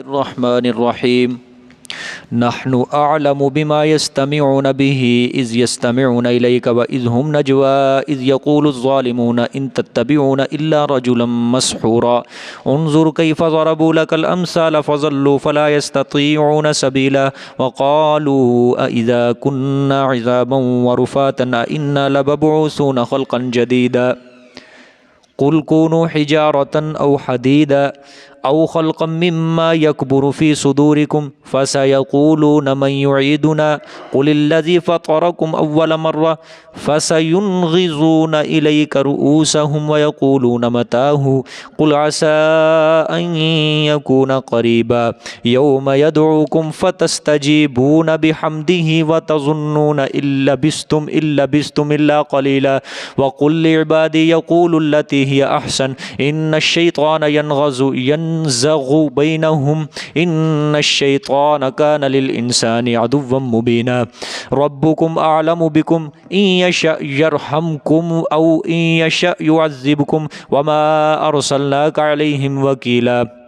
الرحمن الرحیم نحن اعلم بما يستمعون به اذ يستمعون اليك واذ هم نجوى اذ يقول الظالمون ان تتبعون الا رجلا مسحورا انظر كيف ضربوا لك الامثال فضلوا فلا يستطيعون سبيلا وقالوا أإذا كنا عظاما ورفاتا أإنا لمبعوثون خلقا جديدا قل كونوا حجارة أو حديدا أو خلقا مما يكبر في صدوركم فسيقولون من يعيدنا قل الذي فطركم أول مرة فسينغضون إليك رؤوسهم ويقولون متاه قل عسى أن يكون قريبا يوم يدعوكم فتستجيبون بحمده وتظنون إن لبثتم إلا قليلا وقل لعبادي يقولوا التي هي أحسن إن الشيطان ينزغ بينهم إن الشيطان كان للإنسان عدوا مبينا ربكم أعلم بكم إن يشأ يرحمكم أو إن يشأ يعذبكم وما أرسلناك عليهم وكيلا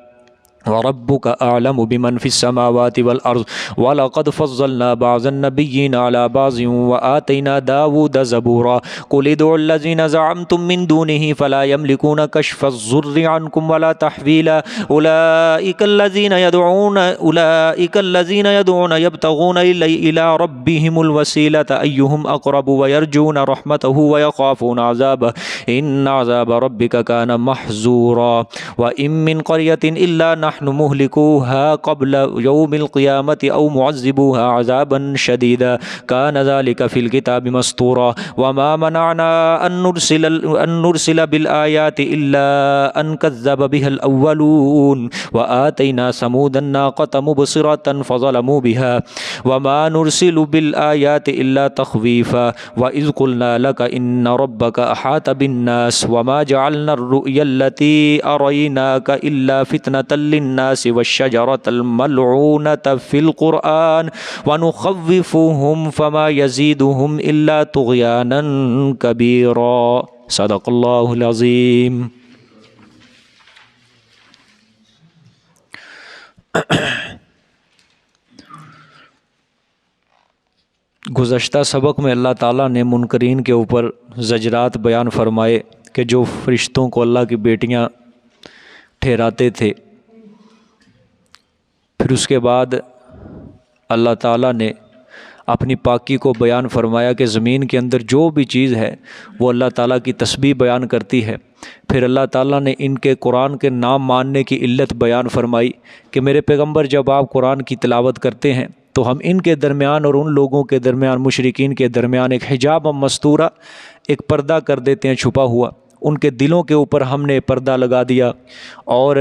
وربك أعلم بمن في السماوات والأرض ولقد فضلنا بعض النبيين على بعض وآتينا داود زبورا قل ادعوا الذين زعمتم من دونه فلا يملكون كشف الضر عنكم ولا تحويلا أولئك الذين يدعون يبتغون إلى ربهم الوسيلة أيهم أقرب ويرجون رحمته ويخافون عذابه إن عذاب ربك كان محذورا وإن من قرية إلا نحن مهلكوها قبل يوم القيامة أو معذبوها عذابا شديدا كان ذلك في الكتاب مسطورا وما منعنا أن نرسل بالآيات إلا أن كذب بها الأولون وآتينا ثمود الناقة مبصرة فظلموا بها وما نرسل بالآيات إلا تخويفا وإذ قلنا لك إن ربك أحاط بالناس وما جعلنا الرؤيا التي أريناك إلا فتنة للناس والشجرة الملعونة في القرآن ونخوفهم فما يزيدهم إلا طغيانا كبيرا صدق الله العظيم. گزشتہ سبق میں اللہ تعالیٰ نے منکرین کے اوپر زجرات بیان فرمائے کہ جو فرشتوں کو اللہ کی بیٹیاں ٹھہراتے تھے. پھر اس کے بعد اللہ تعالیٰ نے اپنی پاکی کو بیان فرمایا کہ زمین کے اندر جو بھی چیز ہے وہ اللہ تعالیٰ کی تسبیح بیان کرتی ہے. پھر اللہ تعالیٰ نے ان کے قرآن کے نام ماننے کی علت بیان فرمائی کہ میرے پیغمبر جب آپ قرآن کی تلاوت کرتے ہیں تو ہم ان کے درمیان اور ان لوگوں کے درمیان مشرکین کے درمیان ایک حجاب مستورہ ایک پردہ کر دیتے ہیں چھپا ہوا. ان کے دلوں کے اوپر ہم نے پردہ لگا دیا اور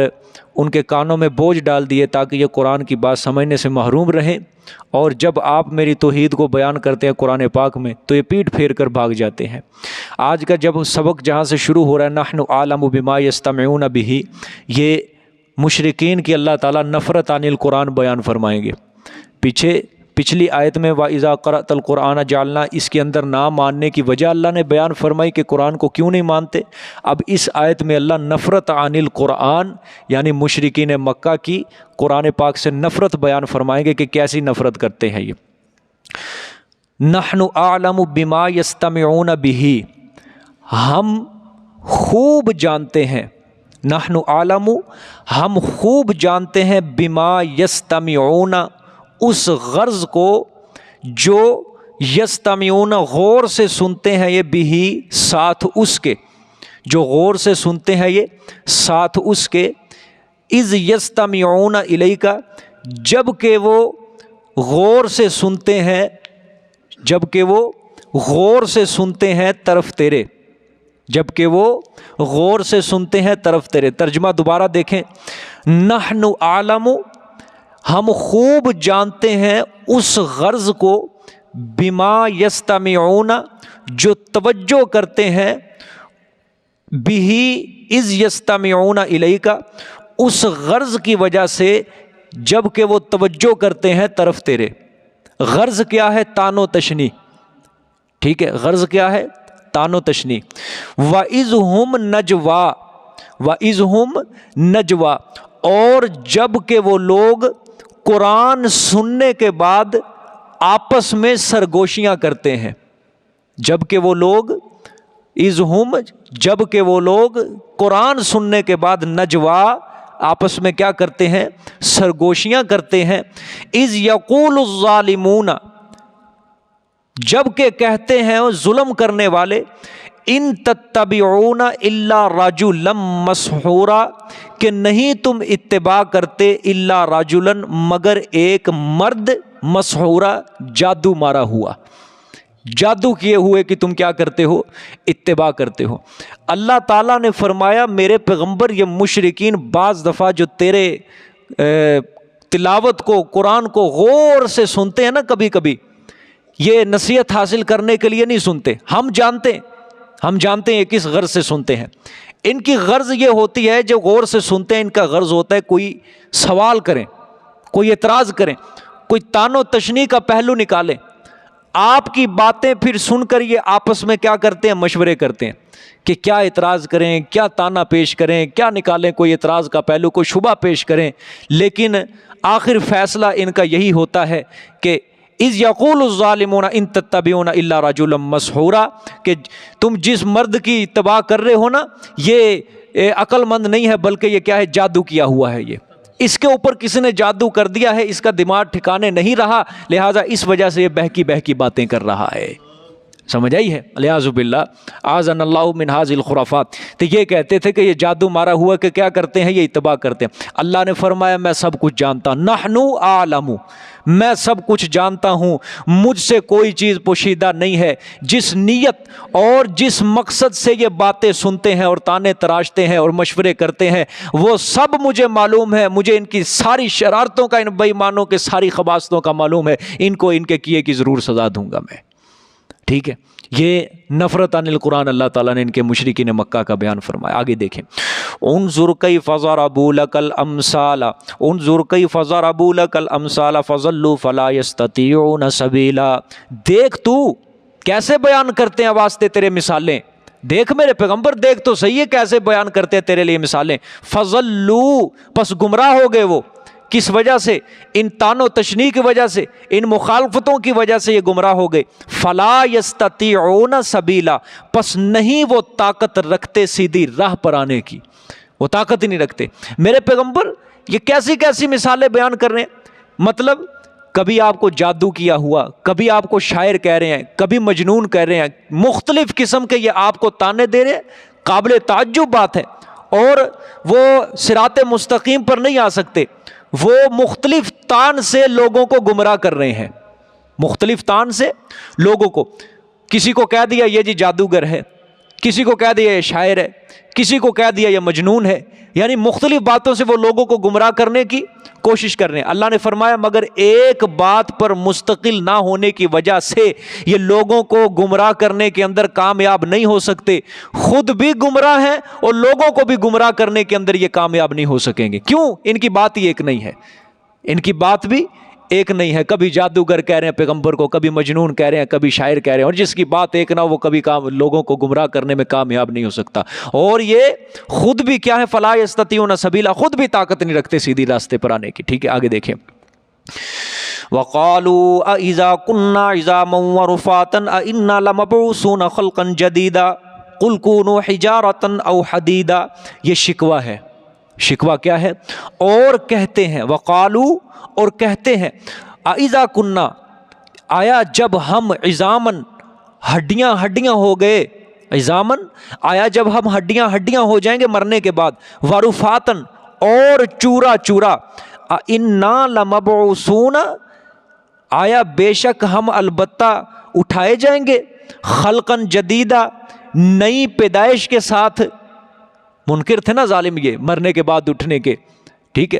ان کے کانوں میں بوجھ ڈال دیے تاکہ یہ قرآن کی بات سمجھنے سے محروم رہیں، اور جب آپ میری توحید کو بیان کرتے ہیں قرآن پاک میں تو یہ پیٹھ پھیر کر بھاگ جاتے ہیں. آج کا جب سبق جہاں سے شروع ہو رہا ہے نحن اعلم بما یستمعون به، یہ مشرکین کی اللہ تعالیٰ نفرت عن القرآن بیان فرمائیں گے. پچھلی آیت میں وَإِذَا قَرَأْتَ الْقُرْآنَ جَعَلْنَا، اس کے اندر نہ ماننے کی وجہ اللہ نے بیان فرمائی کہ قرآن کو کیوں نہیں مانتے. اب اس آیت میں اللہ نفرت عن القرآن یعنی مشرکین مکہ کی قرآن پاک سے نفرت بیان فرمائیں گے کہ کیسی نفرت کرتے ہیں یہ. نحن اعلم بما یستمعون به، ہم خوب جانتے ہیں، نحن اعلم ہم خوب جانتے ہیں، بما یستمعون اس غرض کو جو یستمعون غور سے سنتے ہیں، یہ بھی ساتھ اس کے، جو غور سے سنتے ہیں یہ ساتھ اس کے. اذ یستمعون الیک، جب کہ وہ غور سے سنتے ہیں، جب کہ وہ غور سے سنتے ہیں طرف تیرے، جب کہ وہ غور سے سنتے ہیں طرف تیرے. ترجمہ دوبارہ دیکھیں، نحن اعلم ہم خوب جانتے ہیں اس غرض کو، بما یستمعون جو توجہ کرتے ہیں، بھی اذ یستمعون الیک اس غرض کی وجہ سے جب کہ وہ توجہ کرتے ہیں طرف تیرے. غرض کیا ہے؟ تان و تشنی. ٹھیک ہے، غرض کیا ہے؟ تان و تشنی. وَإِذْ هُمْ نَجْوَىٰ، وَإِذْ هُمْ نَجْوَىٰ، اور جب کہ وہ لوگ قرآن سننے کے بعد آپس میں سرگوشیاں کرتے ہیں، جب کہ وہ لوگ جب کہ وہ لوگ قرآن سننے کے بعد نجوا آپس میں کیا کرتے ہیں؟ سرگوشیاں کرتے ہیں۔ اذ یقول الظالمون، جب کہ کہتے ہیں ظلم کرنے والے، ان تتبعون الا رجلا مسحورا، کہ نہیں تم اتباع کرتے الا رجلا، مگر ایک مرد، مسحورا جادو مارا ہوا، جادو کیے ہوئے کہ تم کیا کرتے ہو؟ اتباع کرتے ہو۔ اللہ تعالیٰ نے فرمایا میرے پیغمبر یہ مشرکین بعض دفعہ جو تیرے تلاوت کو، قرآن کو غور سے سنتے ہیں نا، کبھی کبھی یہ نصیحت حاصل کرنے کے لیے نہیں سنتے، ہم جانتے ہیں یہ کس غرض سے سنتے ہیں۔ ان کی غرض یہ ہوتی ہے، جو غور سے سنتے ہیں ان کا غرض ہوتا ہے کوئی سوال کریں، کوئی اعتراض کریں، کوئی تان و تشنیع کا پہلو نکالیں۔ آپ کی باتیں پھر سن کر یہ آپس میں کیا کرتے ہیں؟ مشورے کرتے ہیں کہ کیا اعتراض کریں، کیا تانا پیش کریں، کیا نکالیں، کوئی اعتراض کا پہلو، کوئی شبہ پیش کریں۔ لیکن آخر فیصلہ ان کا یہی ہوتا ہے کہ اذ یقول الظالمون ان تتبعون الا رجلا مسحورا، کہ تم جس مرد کی اتباع کر رہے ہو نا، یہ عقل مند نہیں ہے، بلکہ یہ کیا ہے؟ جادو کیا ہوا ہے، یہ اس کے اوپر کسی نے جادو کر دیا ہے، اس کا دماغ ٹھکانے نہیں رہا، لہٰذا اس وجہ سے یہ بہکی باتیں کر رہا ہے۔ سمجھ آئی ہے؟ الیاذ باللہ، اعاذنا اللہ من ھذی الخرافات۔ تو یہ کہتے تھے کہ یہ جادو مارا ہوا، کہ کیا کرتے ہیں؟ یہ اتباع کرتے ہیں۔ اللہ نے فرمایا میں سب کچھ جانتا ہوں، نحن اعلم، میں سب کچھ جانتا ہوں، مجھ سے کوئی چیز پوشیدہ نہیں ہے۔ جس نیت اور جس مقصد سے یہ باتیں سنتے ہیں اور تانے تراشتے ہیں اور مشورے کرتے ہیں، وہ سب مجھے معلوم ہے، مجھے ان کی ساری شرارتوں کا، ان بے ایمانوں کے ساری خباثتوں کا معلوم ہے، ان کو ان کے کیے کی ضرور سزا دوں گا میں۔ ٹھیک ہے، یہ نفرت عن القرآن اللہ تعالیٰ نے ان کے مشرکین مکہ کا بیان فرمایا۔ آگے دیکھیں، انظر کیف ضربوا لک الامثال، انظر کیف ضربوا لک الامثال فضلوا فلا یستطیعون سبیلا، دیکھ تو کیسے بیان کرتے ہیں واسطے تیرے مثالیں، دیکھ میرے پیغمبر، دیکھ تو صحیح ہے کیسے بیان کرتے ہیں تیرے لیے مثالیں۔ فضلوا، پس گمراہ ہو گئے وہ، کس وجہ سے؟ ان تان و تشنیع کی وجہ سے، ان مخالفتوں کی وجہ سے یہ گمراہ ہو گئے۔ فلا یستطیعون سبیلا، پس نہیں وہ طاقت رکھتے سیدھی راہ پر آنے کی، وہ طاقت ہی نہیں رکھتے۔ میرے پیغمبر یہ کیسی کیسی مثالیں بیان کر رہے ہیں، مطلب کبھی آپ کو جادو کیا ہوا، کبھی آپ کو شاعر کہہ رہے ہیں، کبھی مجنون کہہ رہے ہیں، مختلف قسم کے یہ آپ کو تانے دے رہے ہیں، قابل تعجب بات ہے۔ اور وہ صراط مستقیم پر نہیں آ سکتے، وہ مختلف تان سے لوگوں کو گمراہ کر رہے ہیں، مختلف تان سے لوگوں کو، کسی کو کہہ دیا یہ جی جادوگر ہے، کسی کو کہہ دیا یہ شاعر ہے، کسی کو کہہ دیا یہ مجنون ہے، یعنی مختلف باتوں سے وہ لوگوں کو گمراہ کرنے کی کوشش کر رہے ہیں۔ اللہ نے فرمایا مگر ایک بات پر مستقل نہ ہونے کی وجہ سے یہ لوگوں کو گمراہ کرنے کے اندر کامیاب نہیں ہو سکتے، خود بھی گمراہ ہیں اور لوگوں کو بھی گمراہ کرنے کے اندر یہ کامیاب نہیں ہو سکیں گے۔ کیوں؟ ان کی بات ہی ایک نہیں ہے، ان کی بات بھی ایک نہیں ہے۔ کبھی جادوگر کہہ رہے ہیں پیغمبر کو، کبھی مجنون کہہ رہے ہیں، کبھی شاعر کہہ رہے ہیں، اور جس کی بات ایک نہ وہ کبھی لوگوں کو گمراہ کرنے میں کامیاب نہیں ہو سکتا۔ اور یہ خود بھی کیا ہے؟ فلا یستطیعون سبیلا، خود بھی طاقت نہیں رکھتے سیدھی راستے پر آنے کی۔ ٹھیک ہے، آگے دیکھیں، وَقَالُوا أَإِذَا كُنَّا عِظَامًا وَرُفَاتًا أَإِنَّا لَمَبْعُوثُونَ خَلْقًا جَدِيدًا قُلْ كُونُوا حِجَارَةً أَوْ حَدِيدًا، یہ شکوہ ہے۔ شکوہ کیا ہے؟ اور کہتے ہیں، وقالو، اور کہتے ہیں، اذا کننا، آیا جب ہم عظامن، ہڈیاں ہڈیاں ہو گئے، عظامن آیا جب ہم ہڈیاں ہڈیاں ہو جائیں گے مرنے کے بعد، ورفاتن، اور چورا چورا، انا لمبعوثون، آیا بے شک ہم البتہ اٹھائے جائیں گے، خلقن جدیدہ، نئی پیدائش کے ساتھ۔ منکر تھے نا ظالم یہ مرنے کے بعد اٹھنے کے، ٹھیک ہے،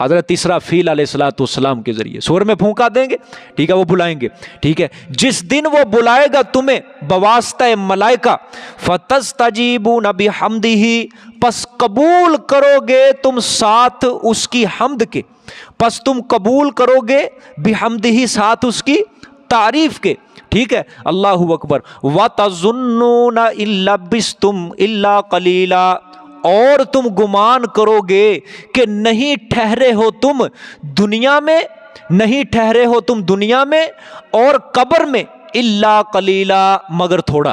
حضرت اسرافیل علیہ الصلوۃ والسلام کے ذریعے سور میں پھونکا دیں گے، ٹھیک ہے، وہ بلائیں گے، ٹھیک ہے، جس دن وہ بلائے گا تمہیں بواسطہ ملائکہ، فَتَسْتَجِيبُونَ بِحَمْدِهِ، پس قبول کرو گے تم ساتھ اس کی حمد کے، پس تم قبول کرو گے بحمدہ، ساتھ اس کی تعریف کے، ٹھیک ہے، اللہ اکبر، وَتَظُنُّونَ إِن لَبِثْتُمْ إِلَّا قَلِيلًا، اور تم گمان کرو گے کہ نہیں ٹھہرے ہو تم دنیا میں، نہیں ٹھہرے ہو تم دنیا میں اور قبر میں، الا قلیلا، مگر تھوڑا،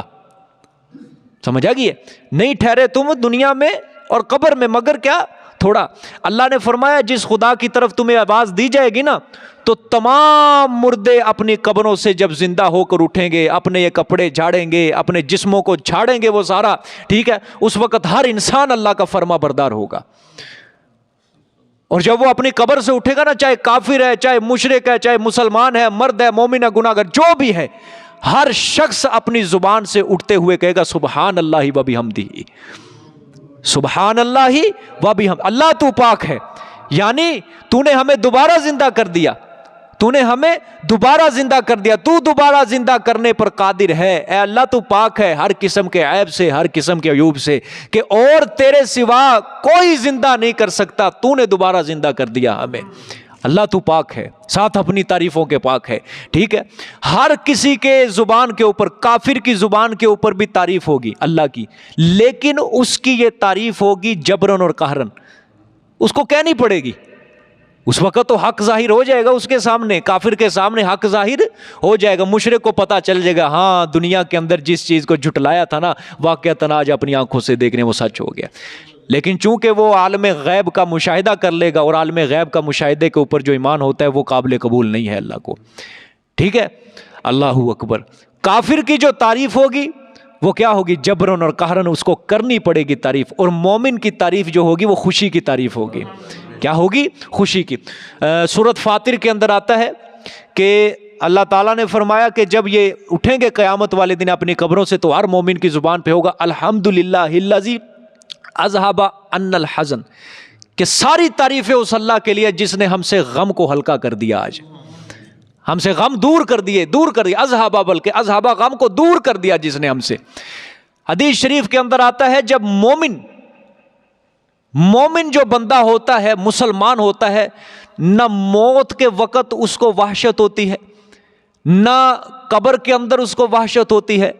سمجھ آ گئی ہے، نہیں ٹھہرے تم دنیا میں اور قبر میں مگر کیا، تھوڑا۔ اللہ نے فرمایا جس خدا کی طرف تمہیں آواز دی جائے گی نا، تو تمام مردے اپنی قبروں سے جب زندہ ہو کر اٹھیں گے، اپنے یہ کپڑے جھاڑیں گے، اپنے جسموں کو جھاڑیں گے وہ سارا، ٹھیک ہے، اس وقت ہر انسان اللہ کا فرما بردار ہوگا، اور جب وہ اپنی قبر سے اٹھے گا نا، چاہے کافر ہے، چاہے مشرک ہے، چاہے مسلمان ہے، مرد ہے، مومن ہے، گناہ گار، جو بھی ہے، ہر شخص اپنی زبان سے اٹھتے ہوئے کہے گا سبحان اللہ و بحمدہ، سبحان اللہ و بحمدہ، اللہ تو پاک ہے، یعنی تو نے ہمیں دوبارہ زندہ کر دیا، تو نے ہمیں دوبارہ زندہ کر دیا، تو دوبارہ زندہ کرنے پر قادر ہے، اے اللہ تو پاک ہے ہر قسم کے عیب سے، ہر قسم کے عیوب سے، کہ اور تیرے سوا کوئی زندہ نہیں کر سکتا، تو نے دوبارہ زندہ کر دیا ہمیں، اللہ تو پاک ہے، ساتھ اپنی تعریفوں کے پاک ہے، ٹھیک ہے۔ ہر کسی کے زبان کے اوپر، کافر کی زبان کے اوپر بھی تعریف ہوگی اللہ کی، لیکن اس کی یہ تعریف ہوگی جبرن اور قہرن، اس کو کہنی پڑے گی، اس وقت تو حق ظاہر ہو جائے گا اس کے سامنے، کافر کے سامنے حق ظاہر ہو جائے گا، مشرک کو پتہ چل جائے گا ہاں دنیا کے اندر جس چیز کو جھٹلایا تھا نا، واقعتاً آج اپنی آنکھوں سے دیکھنے وہ سچ ہو گیا، لیکن چونکہ وہ عالم غیب کا مشاہدہ کر لے گا، اور عالم غیب کا مشاہدے کے اوپر جو ایمان ہوتا ہے وہ قابل قبول نہیں ہے اللہ کو، ٹھیک ہے، اللہ اکبر۔ کافر کی جو تعریف ہوگی وہ کیا ہوگی، جبرن اور قہرن، اس کو کرنی پڑے گی تعریف، اور مومن کی تعریف جو ہوگی وہ خوشی کی تعریف ہوگی، کیا ہوگی، خوشی کی۔ سورۃ فاطر کے اندر آتا ہے کہ اللہ تعالیٰ نے فرمایا کہ جب یہ اٹھیں گے قیامت والے دن اپنی قبروں سے، تو ہر مومن کی زبان پہ ہوگا الحمدللہ الذی اذھب عنا الحزن، کہ ساری تعریفیں اس اللہ کے لیے جس نے ہم سے غم کو ہلکا کر دیا، آج ہم سے غم دور کر دیے، اذھب، بلکہ اذھب، غم کو دور کر دیا جس نے ہم سے۔ حدیث شریف کے اندر آتا ہے جب مومن جو بندہ ہوتا ہے، مسلمان ہوتا ہے، نہ موت کے وقت اس کو وحشت ہوتی ہے، نہ قبر کے اندر اس کو وحشت ہوتی ہے،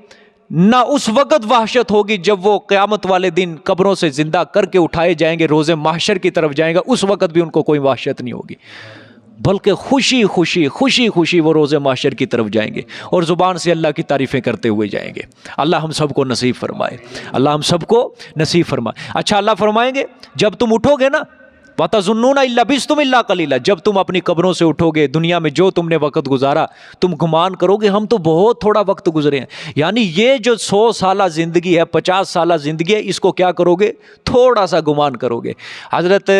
نہ اس وقت وحشت ہوگی جب وہ قیامت والے دن قبروں سے زندہ کر کے اٹھائے جائیں گے، روز محشر کی طرف جائیں گا، اس وقت بھی ان کو کوئی وحشت نہیں ہوگی، بلکہ خوشی خوشی خوشی خوشی وہ روز محشر کی طرف جائیں گے، اور زبان سے اللہ کی تعریفیں کرتے ہوئے جائیں گے۔ اللہ ہم سب کو نصیب فرمائے، اللہ ہم سب کو نصیب فرمائے۔ اچھا، اللہ فرمائیں گے جب تم اٹھو گے نا، وَتَظُنُّونَ إِن لَبِثْتُمْ إِلَّا قَلِيلًا، جب تم اپنی قبروں سے اٹھو گے، دنیا میں جو تم نے وقت گزارا، تم گمان کرو گے ہم تو بہت تھوڑا وقت گزرے ہیں، یعنی یہ جو 100 سالہ زندگی ہے، 50 سالہ زندگی ہے، اس کو کیا کرو گے، تھوڑا سا گمان کرو گے۔ حضرت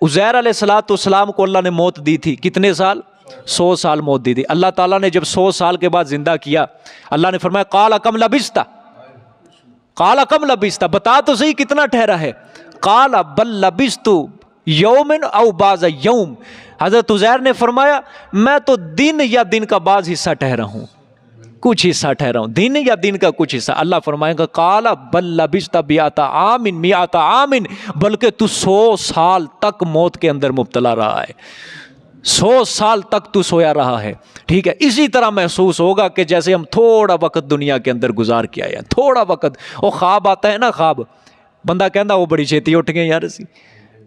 عزیر علیہ السلام کو اللہ نے موت دی تھی، کتنے سال، 100 سال موت دی تھی۔ اللہ تعالیٰ نے جب 100 سال کے بعد زندہ کیا، اللہ نے فرمایا قال کم لبثت، قال کم لبثت، بتا تو صحیح کتنا ٹھہرا ہے، قال بل لبثت یوم او بعض یوم، حضرت عزیر نے فرمایا میں تو دن یا دن کا بعض حصہ ٹھہرا ہوں، کچھ حصہ ٹھہرا ہوں، دن یا دن کا کچھ حصہ۔ اللہ فرمائے گا قال بل لبثت مئۃ عام، بلکہ تو 100 سال تک موت کے اندر مبتلا رہا ہے، 100 سال تک تو سویا رہا ہے، ٹھیک ہے۔ اسی طرح محسوس ہوگا کہ جیسے ہم تھوڑا وقت دنیا کے اندر گزار کے آئے ہیں، تھوڑا وقت، وہ خواب آتا ہے نا، خواب بندہ کہندا وہ بڑی چھیتی اٹھ گئے یار اسی،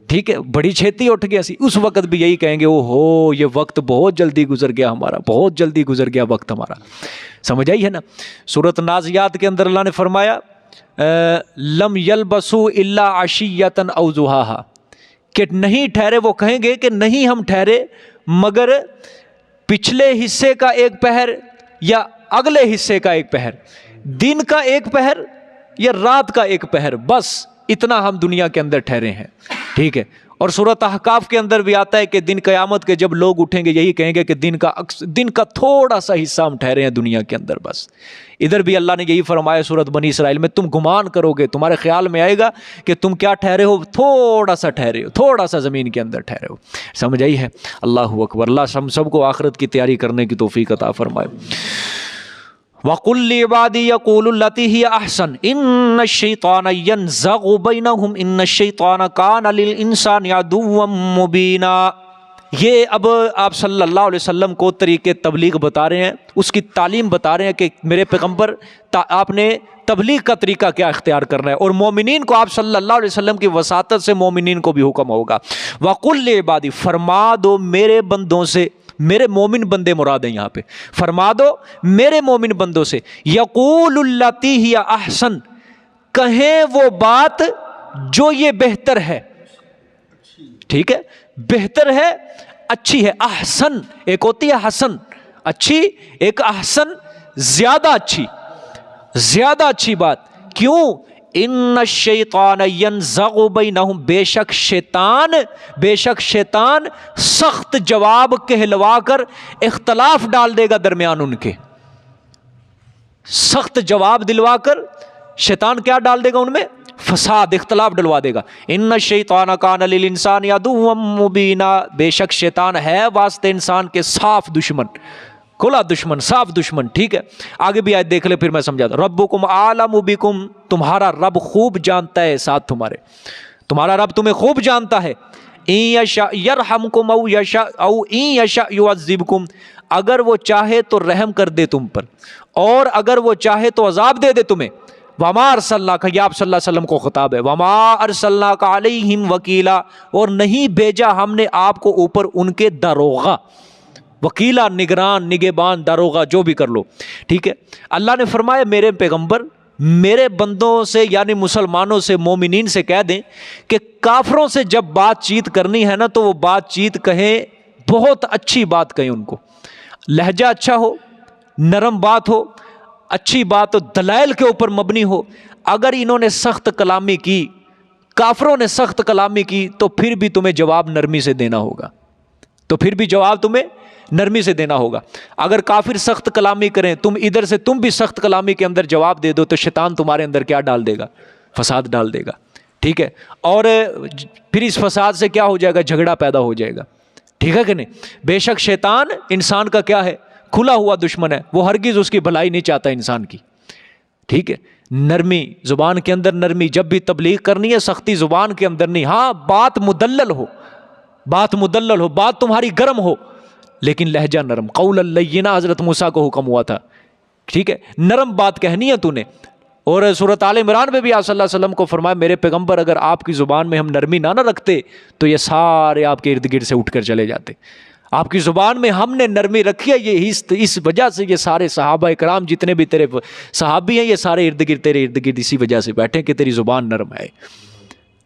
ٹھیک ہے، بڑی چھیتی اٹھ گیا سی، اس وقت بھی یہی کہیں گے او ہو یہ وقت بہت جلدی گزر گیا ہمارا، بہت جلدی گزر گیا وقت ہمارا، سمجھ آئی ہے نا۔ سورۃ نازعات کے اندر اللہ نے فرمایا لم یلبسوا الا عشیۃ او ضحاہا، کہ نہیں ٹھہرے، وہ کہیں گے کہ نہیں ہم ٹھہرے مگر پچھلے حصے کا ایک پہر یا اگلے حصے کا ایک پہر، دن کا ایک پہر یا رات کا ایک پہر، بس اتنا ہم دنیا کے اندر ٹھہرے ہیں، ٹھیک ہے۔ اور سورۃ احقاف کے اندر بھی آتا ہے کہ دن قیامت کے جب لوگ اٹھیں گے یہی کہیں گے کہ دن کا تھوڑا سا حصہ ہم ٹھہرے ہیں دنیا کے اندر بس. ادھر بھی اللہ نے یہی فرمایا سورۃ بنی اسرائیل میں، تم گمان کرو گے، تمہارے خیال میں آئے گا کہ تم کیا ٹھہرے ہو، تھوڑا سا ٹھہرے ہو، تھوڑا سا زمین کے اندر ٹھہرے ہو. سمجھ آئی ہے؟ اللہ اکبر. اللہ ہم سب کو آخرت کی تیاری کرنے کی توفیق عطا فرمائے. وَقُلْ لِعِبَادِي يَقُولُوا الَّتِي هِيَ أَحْسَنُ إِنَّ الشَّيْطَانَ يَنزَغُ بَيْنَهُمْ إِنَّ الشَّيْطَانَ كَانَ لِلْإِنسَانِ عَدُوًّا مُبِينًا. یہ اب آپ صلی اللہ علیہ وسلم کو طریقے تبلیغ بتا رہے ہیں، اس کی تعلیم بتا رہے ہیں کہ میرے پیغمبر آپ نے تبلیغ کا طریقہ کیا اختیار کرنا ہے، اور مومنین کو آپ صلی اللہ علیہ وسلم کی وساطت سے مومنین کو بھی حکم ہوگا. وَقُلْ لِعِبَادِي، فرما دو میرے بندوں سے، میرے مومن بندے مراد ہیں یہاں پہ، فرما دو میرے مومن بندوں سے، یقول التی ہی احسن، کہیں وہ بات جو یہ بہتر ہے. ٹھیک ہے، بہتر ہے، اچھی ہے. احسن ایک ہوتی ہے حسن اچھی، ایک احسن زیادہ اچھی، زیادہ اچھی بات. کیوں؟ ان الشیطان ینزغ بینہم، بے شک شیطان سخت جواب کہلوا کر اختلاف ڈال دے گا درمیان ان کے. سخت جواب دلوا کر شیطان کیا ڈال دے گا ان میں؟ فساد، اختلاف ڈلوا دے گا. ان الشیطان کان للانسان عدوا مبینا، بے شک شیطان ہے واسطے انسان کے صاف دشمن، کھلا دشمن، صاف دشمن. ٹھیک ہے، آگے بھی آیت دیکھ لے پھر میں سمجھاتا ہوں. ربکم اعلم بکم، تمہارا رب خوب جانتا ہے ساتھ تمہارے، تمہارا رب تمہیں خوب جانتا ہے. ان یشاء یرحمکم او یشاء او ان یشاء یعذبکم، اگر وہ چاہے تو رحم کر دے تم پر، اور اگر وہ چاہے تو عذاب دے دے تمہیں. وما ارسلناک، یہ آپ صلی اللہ علیہ وسلم کو خطاب ہے، وما ارسلناک علیہم وکیلا، اور نہیں بھیجا ہم نے آپ کو اوپر ان کے داروغہ. وکیلا نگران، نگہبان، داروغہ، جو بھی کر لو. ٹھیک ہے، اللہ نے فرمایا میرے پیغمبر میرے بندوں سے یعنی مسلمانوں سے، مومنین سے کہہ دیں کہ کافروں سے جب بات چیت کرنی ہے نا تو وہ بات چیت کہیں، بہت اچھی بات کہیں ان کو، لہجہ اچھا ہو، نرم بات ہو، اچھی بات ہو، دلائل کے اوپر مبنی ہو. اگر انہوں نے سخت کلامی کی، کافروں نے سخت کلامی کی، تو پھر بھی تمہیں جواب نرمی سے دینا ہوگا، تو پھر بھی جواب تمہیں نرمی سے دینا ہوگا. اگر کافر سخت کلامی کریں، تم ادھر سے تم بھی سخت کلامی کے اندر جواب دے دو، تو شیطان تمہارے اندر کیا ڈال دے گا؟ فساد ڈال دے گا. ٹھیک ہے، اور پھر اس فساد سے کیا ہو جائے گا؟ جھگڑا پیدا ہو جائے گا. ٹھیک ہے کہ نہیں؟ بے شک شیطان انسان کا کیا ہے؟ کھلا ہوا دشمن ہے، وہ ہرگز اس کی بھلائی نہیں چاہتا انسان کی. ٹھیک ہے، نرمی زبان کے اندر، نرمی جب بھی تبلیغ کرنی ہے، سختی زبان کے اندر نہیں. ہاں بات مدلل ہو، بات مدلل ہو، بات تمہاری گرم ہو، لیکن لہجہ نرم. قول اللینا حضرت موسیٰ کو حکم ہوا تھا. ٹھیک ہے، نرم بات کہنی ہے تو نے. اور سورۃ آل عمران میں بھی آپ صلی اللہ علیہ وسلم کو فرمایا میرے پیغمبر اگر آپ کی زبان میں ہم نرمی نہ رکھتے تو یہ سارے آپ کے ارد گرد سے اٹھ کر چلے جاتے. آپ کی زبان میں ہم نے نرمی رکھی ہے، یہ اس وجہ سے یہ سارے صحابہ اکرام جتنے بھی تیرے صحابی ہیں، یہ سارے تیرے ارد گرد اسی وجہ سے بیٹھے کہ تیری زبان نرم ہے.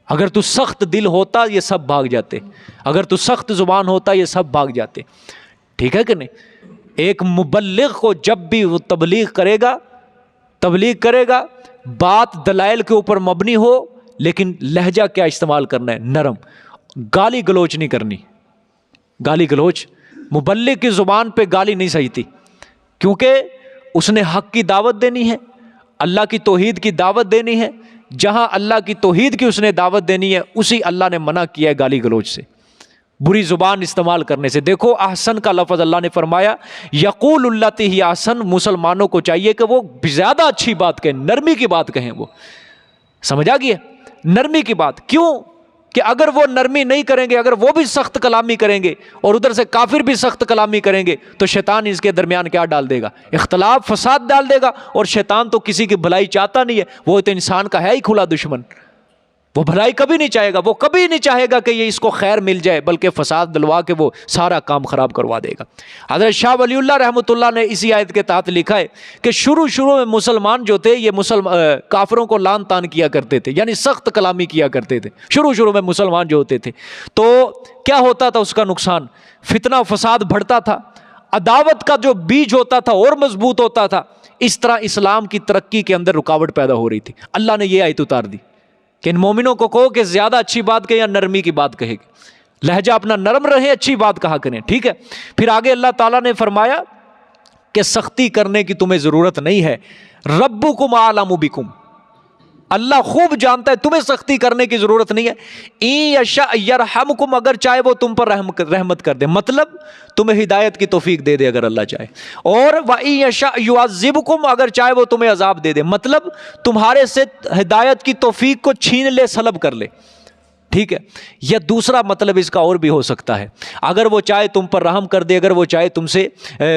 اگر تو سخت دل ہوتا یہ سب بھاگ جاتے، اگر تو سخت زبان ہوتا یہ سب بھاگ جاتے. ٹھیک ہے کہ نہیں؟ ایک مبلغ کو جب بھی وہ تبلیغ کرے گا بات دلائل کے اوپر مبنی ہو، لیکن لہجہ کیا استعمال کرنا ہے؟ نرم. گالی گلوچ نہیں کرنی. گالی گلوچ، مبلغ کی زبان پہ گالی نہیں صحیح تھی، کیونکہ اس نے حق کی دعوت دینی ہے، اللہ کی توحید کی دعوت دینی ہے. جہاں اللہ کی توحید کی اس نے دعوت دینی ہے، اسی اللہ نے منع کیا ہے گالی گلوچ سے، بری زبان استعمال کرنے سے. دیکھو احسن کا لفظ اللہ نے فرمایا، یقول التی ہی احسن. مسلمانوں کو چاہیے کہ وہ زیادہ اچھی بات کہیں، نرمی کی بات کہیں. وہ سمجھ آ گیا؟ نرمی کی بات. کیوں کہ اگر وہ نرمی نہیں کریں گے، اگر وہ بھی سخت کلامی کریں گے اور ادھر سے کافر بھی سخت کلامی کریں گے، تو شیطان اس کے درمیان کیا ڈال دے گا؟ اختلاف، فساد ڈال دے گا. اور شیطان تو کسی کی بھلائی چاہتا نہیں ہے، وہ تو انسان کا ہے ہی کھلا دشمن. وہ بھلائی کبھی نہیں چاہے گا، وہ کبھی نہیں چاہے گا کہ یہ اس کو خیر مل جائے، بلکہ فساد ڈلوا کے وہ سارا کام خراب کروا دے گا. حضرت شاہ ولی اللہ رحمۃ اللہ نے اسی آیت کے تحت لکھا ہے کہ شروع میں مسلمان جو تھے یہ کافروں کو لان تان کیا کرتے تھے، یعنی سخت کلامی کیا کرتے تھے. شروع میں مسلمان جو ہوتے تھے تو کیا ہوتا تھا؟ اس کا نقصان، فتنہ فساد بڑھتا تھا، عداوت کا جو بیج ہوتا تھا اور مضبوط ہوتا تھا. اس طرح اسلام کی ترقی کے اندر رکاوٹ پیدا ہو رہی تھی. اللہ نے یہ آیت اتار دی. کہ ان مومنوں کو کہو کہ زیادہ اچھی بات کہیں یا نرمی کی بات کہے گی، لہجہ اپنا نرم رہے، اچھی بات کہا کریں، ٹھیک ہے۔ پھر آگے اللہ تعالیٰ نے فرمایا کہ سختی کرنے کی تمہیں ضرورت نہیں ہے، ربکم اعلم بکم، اللہ خوب جانتا ہے تمہیں سختی کرنے کی ضرورت نہیں ہے، ان یشاء یرحمکم، اگر چاہے وہ تم پر رحمت کر دے، مطلب تمہیں ہدایت کی توفیق دے دے اگر اللہ چاہے، اور وَإِن یشاء یعذبکم، اگر چاہے وہ تمہیں عذاب دے دے، مطلب تمہارے سے ہدایت کی توفیق کو چھین لے، سلب کر لے، ٹھیک ہے۔ یا دوسرا مطلب اس کا اور بھی ہو سکتا ہے، اگر وہ چاہے تم پر رحم کر دے، اگر وہ چاہے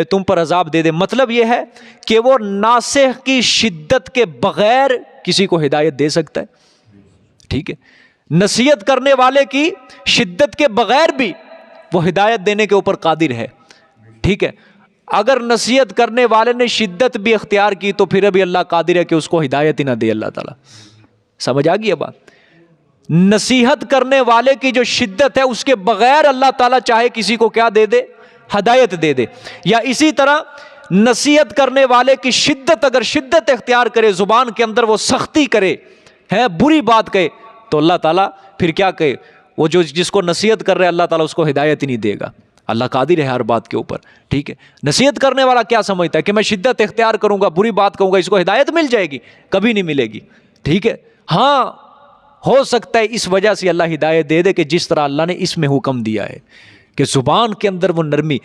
تم پر عذاب دے دے، مطلب یہ ہے کہ وہ ناسخ کی شدت کے بغیر کسی کو ہدایت دے سکتا ہے، ٹھیک ہے۔ نصیحت کرنے والے کی شدت کے بغیر بھی وہ ہدایت دینے کے اوپر قادر ہے، ٹھیک ہے۔ اگر نصیحت کرنے والے نے شدت بھی اختیار کی تو پھر ابھی اللہ قادر ہے کہ اس کو ہدایت ہی نہ دے اللہ تعالیٰ۔ سمجھ آ گئی یہ بات؟ نصیحت کرنے والے کی جو شدت ہے اس کے بغیر اللہ تعالیٰ چاہے کسی کو کیا دے دے؟ ہدایت دے دے۔ یا اسی طرح نصیحت کرنے والے کی شدت اگر شدت اختیار کرے، زبان کے اندر وہ سختی کرے، ہے بری بات کہے، تو اللہ تعالیٰ پھر کیا کہے؟ وہ جو جس کو نصیحت کر رہے اللہ تعالیٰ اس کو ہدایت ہی نہیں دے گا۔ اللہ قادر ہے ہر بات کے اوپر، ٹھیک ہے۔ نصیحت کرنے والا کیا سمجھتا ہے کہ میں شدت اختیار کروں گا، بری بات کہوں گا، اس کو ہدایت مل جائے گی؟ کبھی نہیں ملے گی، ٹھیک ہے۔ ہاں ہو سکتا ہے اس وجہ سے اللہ ہدایت دے دے کہ جس طرح اللہ نے اس میں حکم دیا ہے کہ زبان کے اندر وہ نرمی،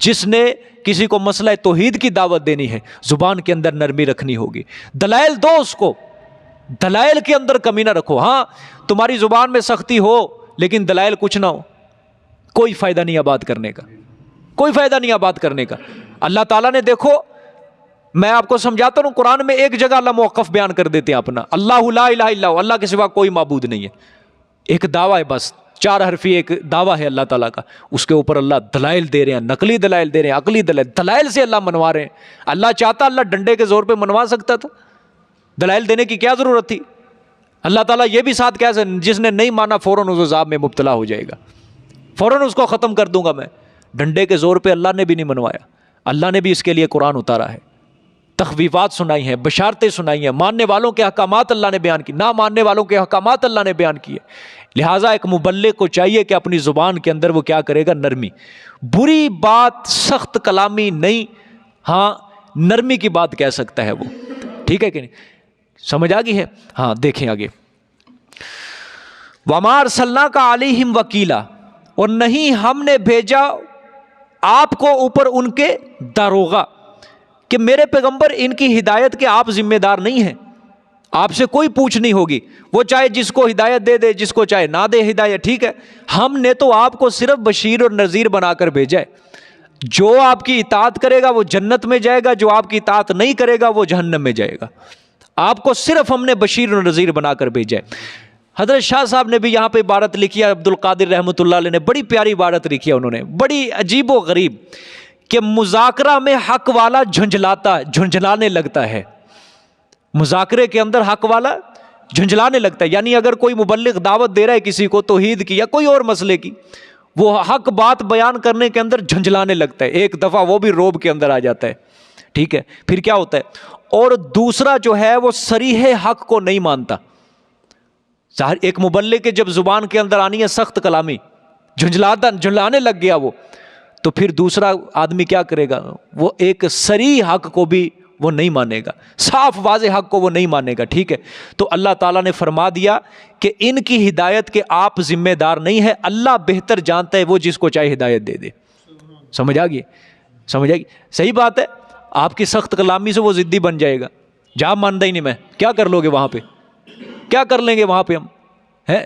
جس نے کسی کو مسئلہ توحید کی دعوت دینی ہے زبان کے اندر نرمی رکھنی ہوگی، دلائل دو اس کو، دلائل کے اندر کمی نہ رکھو۔ ہاں تمہاری زبان میں سختی ہو لیکن دلائل کچھ نہ ہو، کوئی فائدہ نہیں ہے بات کرنے کا، کوئی فائدہ نہیں ہے بات کرنے کا۔ اللہ تعالیٰ نے دیکھو، میں آپ کو سمجھاتا ہوں، قرآن میں ایک جگہ اللہ موقف بیان کر دیتے ہیں اپنا، اللہ لا الہ الا اللہ، اللہ کے سوا کوئی معبود نہیں ہے، ایک دعویٰ ہے بس، 4 حرفی ایک دعویٰ ہے اللہ تعالیٰ کا، اس کے اوپر اللہ دلائل دے رہے ہیں، نقلی دلائل دے رہے ہیں، عقلی دلائل سے اللہ منوا رہے ہیں۔ اللہ چاہتا اللہ ڈنڈے کے زور پہ منوا سکتا تھا، دلائل دینے کی کیا ضرورت تھی؟ اللہ تعالیٰ یہ بھی ساتھ کیا، جس نے نہیں مانا فوراً اس عذاب میں مبتلا ہو جائے گا، فوراً اس کو ختم کر دوں گا میں۔ ڈنڈے کے زور پہ اللہ نے بھی نہیں منوایا، اللہ نے بھی اس کے لیے قرآن اتارا ہے، تخویفات سنائی ہیں، بشارتیں سنائی ہیں، ماننے والوں کے احکامات اللہ نے بیان کی، نہ ماننے والوں کے احکامات اللہ نے بیان کیے۔ لہٰذا ایک مبلغ کو چاہیے کہ اپنی زبان کے اندر وہ کیا کرے گا؟ نرمی، بری بات، سخت کلامی نہیں، ہاں نرمی کی بات کہہ سکتا ہے وہ، ٹھیک ہے کہ نہیں؟ سمجھ آ گئی ہے؟ ہاں دیکھیں آگے، وَمَا أَرْسَلْنَاكَ عَلَيْهِمْ وَكِيلًا، اور نہیں ہم نے بھیجا آپ کو اوپر ان کے داروغہ، کہ میرے پیغمبر ان کی ہدایت کے آپ ذمہ دار نہیں ہیں، آپ سے کوئی پوچھ نہیں ہوگی، وہ چاہے جس کو ہدایت دے دے، جس کو چاہے نہ دے ہدایت، ٹھیک ہے۔ ہم نے تو آپ کو صرف بشیر اور نذیر بنا کر بھیجا ہے، جو آپ کی اطاعت کرے گا وہ جنت میں جائے گا، جو آپ کی اطاعت نہیں کرے گا وہ جہنم میں جائے گا۔ آپ کو صرف ہم نے بشیر اور نذیر بنا کر بھیجا ہے۔ حضرت شاہ صاحب نے بھی یہاں پہ عبارت لکھی ہے، عبد القادر رحمۃ اللہ علیہ نے بڑی پیاری عبارت لکھی ہے، انہوں نے بڑی عجیب و غریب، کہ مذاکرہ میں حق والا جھنجھلانے لگتا ہے، مذاکرے کے اندر حق والا جھنجھلانے لگتا ہے، یعنی اگر کوئی مبلغ دعوت دے رہا ہے کسی کو توحید کی یا کوئی اور مسئلے کی، وہ حق بات بیان کرنے کے اندر جھنجھلانے لگتا ہے، ایک دفعہ وہ بھی روب کے اندر آ جاتا ہے، ٹھیک ہے۔ پھر کیا ہوتا ہے؟ اور دوسرا جو ہے وہ صریح حق کو نہیں مانتا۔ ظاہر ایک مبلغ کے جب زبان کے اندر آنی ہے سخت کلامی، جھنجھلانے لگ گیا وہ، تو پھر دوسرا آدمی کیا کرے گا؟ وہ ایک صریح حق کو بھی وہ نہیں مانے گا، صاف واضح حق کو وہ نہیں مانے گا، ٹھیک ہے۔ تو اللہ تعالیٰ نے فرما دیا کہ ان کی ہدایت کے آپ ذمہ دار نہیں ہے، اللہ بہتر جانتا ہے، وہ جس کو چاہے ہدایت دے دے۔ سمجھ آ گئی؟ سمجھ آ گئی؟ صحیح بات ہے، آپ کی سخت کلامی سے وہ ضدی بن جائے گا، جا مانتا ہی نہیں میں، کیا کر لو گے وہاں پہ؟ کیا کر لیں گے وہاں پہ ہم؟ ہے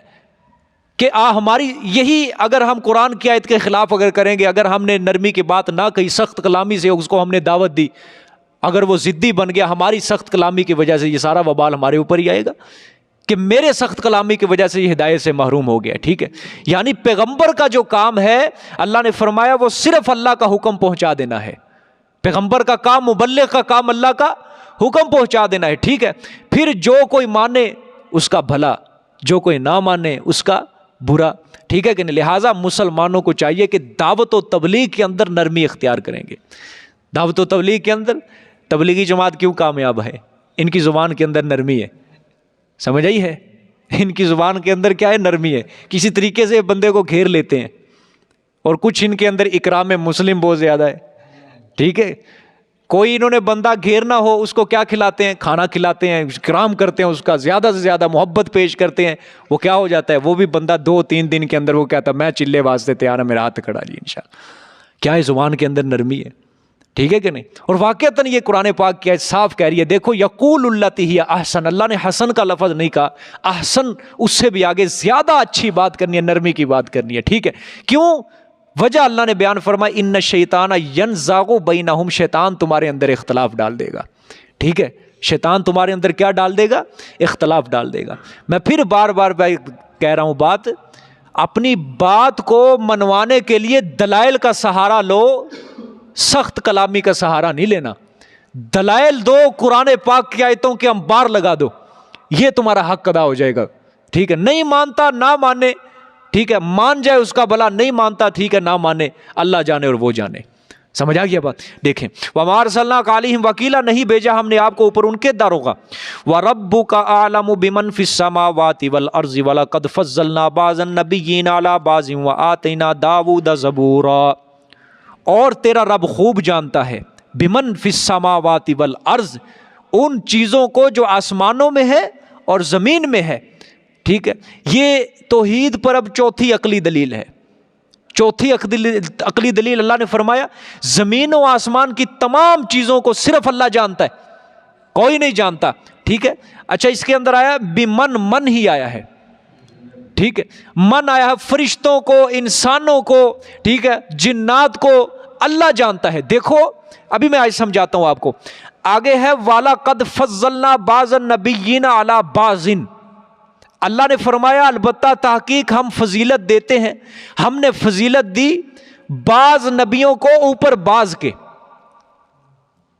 کہ ہماری یہی، اگر ہم قرآن کی آیت کے خلاف اگر کریں گے، اگر ہم نے نرمی کی بات نہ کہی، سخت کلامی سے اس کو ہم نے دعوت دی، اگر وہ ضدی بن گیا ہماری سخت کلامی کی وجہ سے، یہ سارا وبال ہمارے اوپر ہی آئے گا کہ میرے سخت کلامی کی وجہ سے یہ ہدایت سے محروم ہو گیا، ٹھیک ہے۔ یعنی پیغمبر کا جو کام ہے، اللہ نے فرمایا وہ صرف اللہ کا حکم پہنچا دینا ہے، پیغمبر کا کام، مبلغ کا کام اللہ کا حکم پہنچا دینا ہے، ٹھیک ہے۔ پھر جو کوئی مانے اس کا بھلا، جو کوئی نہ مانے اس کا برا، ٹھیک ہے کہ نہیں۔ لہٰذا مسلمانوں کو چاہیے کہ دعوت و تبلیغ کے اندر نرمی اختیار کریں گے۔ دعوت و تبلیغ کے اندر، تبلیغی جماعت کیوں کامیاب ہے؟ ان کی زبان کے اندر نرمی ہے، سمجھ آئی ہے؟ ان کی زبان کے اندر کیا ہے؟ نرمی ہے، کسی طریقے سے بندے کو گھیر لیتے ہیں. اور کچھ ان کے اندر اکرام مسلم بہت زیادہ ہے. ٹھیک ہے، کوئی انہوں نے بندہ گھیرنا ہو اس کو کیا کھلاتے ہیں؟ کھانا کھلاتے ہیں، اکرام کرتے ہیں، اس کا زیادہ سے زیادہ محبت پیش کرتے ہیں. وہ کیا ہو جاتا ہے؟ وہ بھی بندہ 2-3 دن کے اندر وہ کہتا ہے میں چلے واسطے تیار ہوں، میرا ہاتھ کھڑا جی انشاءاللہ. کیا ہے؟ زبان کے اندر نرمی ہے. ٹھیک ہے کہ نہیں؟ اور واقعتاً یہ قرآن پاک کیا صاف کہہ رہی ہے، دیکھو یقول التی ہی احسن، اللہ نے حسن کا لفظ نہیں کہا، احسن اس سے بھی آگے زیادہ اچھی بات کرنی ہے، نرمی کی بات کرنی ہے. ٹھیک ہے، کیوں؟ وجہ اللہ نے بیان فرمائی ان الشیطان ینزغ بینہم، شیطان تمہارے اندر اختلاف ڈال دے گا. ٹھیک ہے، شیطان تمہارے اندر کیا ڈال دے گا؟ اختلاف ڈال دے گا. میں پھر بار بار کہہ رہا ہوں بات، اپنی بات کو منوانے کے لیے دلائل کا سہارا لو، سخت کلامی کا سہارا نہیں لینا. دلائل دو، قرآن پاک کی آیتوں کے انبار لگا دو، یہ تمہارا حق ادا ہو جائے گا. ٹھیک ہے، نہیں مانتا نہ مانے، ٹھیک ہے، مان جائے اس کا بھلا، نہیں مانتا ٹھیک ہے نہ مانے، اللہ جانے اور وہ جانے. سمجھ آ گیا بات؟ دیکھیں وَمَا أَرْسَلْنَاكَ عَلَيْهِمْ وَكِيلًا، نہیں بھیجا ہم نے آپ کو اوپر ان کے داروغہ. وَرَبُّكَ أَعْلَمُ بِمَنْ فِي السَّمَاوَاتِ وَالْأَرْضِ وَلَقَدْ فَضَّلْنَا بَعْضَ النَّبِيِّينَ عَلَى بَعْضٍ وَآتَيْنَا دَاوُودَ زَبُورًا. اور تیرا رب خوب جانتا ہے بِمَنْ فِي السَّمَاوَاتِ وَالْأَرْضِ، ان چیزوں کو جو آسمانوں میں ہے اور زمین میں ہے. ٹھیک ہے، یہ توحید پر اب چوتھی عقلی دلیل ہے. چوتھی عقلی دلیل اللہ نے فرمایا زمین و آسمان کی تمام چیزوں کو صرف اللہ جانتا ہے، کوئی نہیں جانتا. ٹھیک ہے، اچھا اس کے اندر آیا بمن، من ہی آیا ہے. ٹھیک ہے، من آیا ہے، فرشتوں کو، انسانوں کو، ٹھیک ہے، جنات کو اللہ جانتا ہے. دیکھو ابھی میں آج سمجھاتا ہوں آپ کو. آگے ہے وَلَقَدْ فَضَّلْنَا بَعْضَ النَّبِيِّينَ عَلَى بَعْضٍ، اللہ نے فرمایا البتہ تحقیق ہم فضیلت دیتے ہیں، ہم نے فضیلت دی بعض نبیوں کو اوپر بعض کے.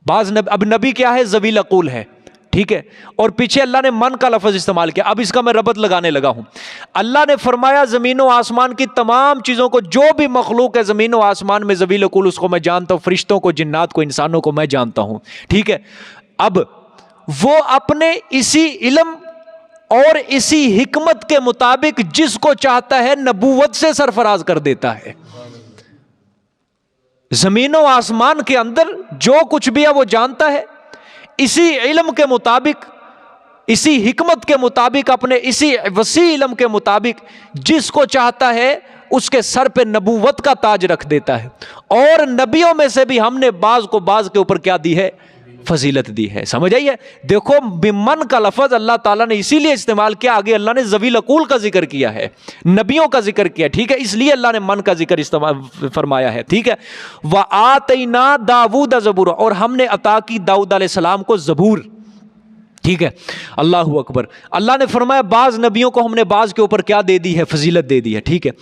بعض اب نبی کیا ہے؟ ذوی العقول ہے. ٹھیک ہے، اور پیچھے اللہ نے من کا لفظ استعمال کیا. اب اس کا میں ربط لگانے لگا ہوں. اللہ نے فرمایا زمین و آسمان کی تمام چیزوں کو، جو بھی مخلوق ہے زمین و آسمان میں ذوی العقول، اس کو میں جانتا ہوں، فرشتوں کو، جنات کو، انسانوں کو میں جانتا ہوں. ٹھیک ہے، اب وہ اپنے اسی علم اور اسی حکمت کے مطابق جس کو چاہتا ہے نبوت سے سرفراز کر دیتا ہے. زمین و آسمان کے اندر جو کچھ بھی ہے وہ جانتا ہے، اسی علم کے مطابق، اسی حکمت کے مطابق، اپنے اسی وسیع علم کے مطابق جس کو چاہتا ہے اس کے سر پہ نبوت کا تاج رکھ دیتا ہے. اور نبیوں میں سے بھی ہم نے بعض کو بعض کے اوپر کیا دی ہے؟ فضیلت دی ہے. سمجھ آئیے؟ دیکھو بمن کا لفظ اللہ تعالیٰ نے اسی لیے استعمال کیا، آگے اللہ نے ذوی العقول کا ذکر کیا ہے، نبیوں کا ذکر کیا. ٹھیک ہے، اس لیے اللہ نے من کا ذکر استعمال فرمایا ہے. ٹھیک ہے، وَآتَيْنَا دَاوُودَ زَبُورًا، اور ہم نے عطا کی داؤد علیہ السلام کو زبور. ٹھیک ہے، اللہ اکبر. اللہ نے فرمایا بعض نبیوں کو ہم نے بعض کے اوپر کیا دے دی ہے؟ فضیلت دے دی ہے. ٹھیک ہے،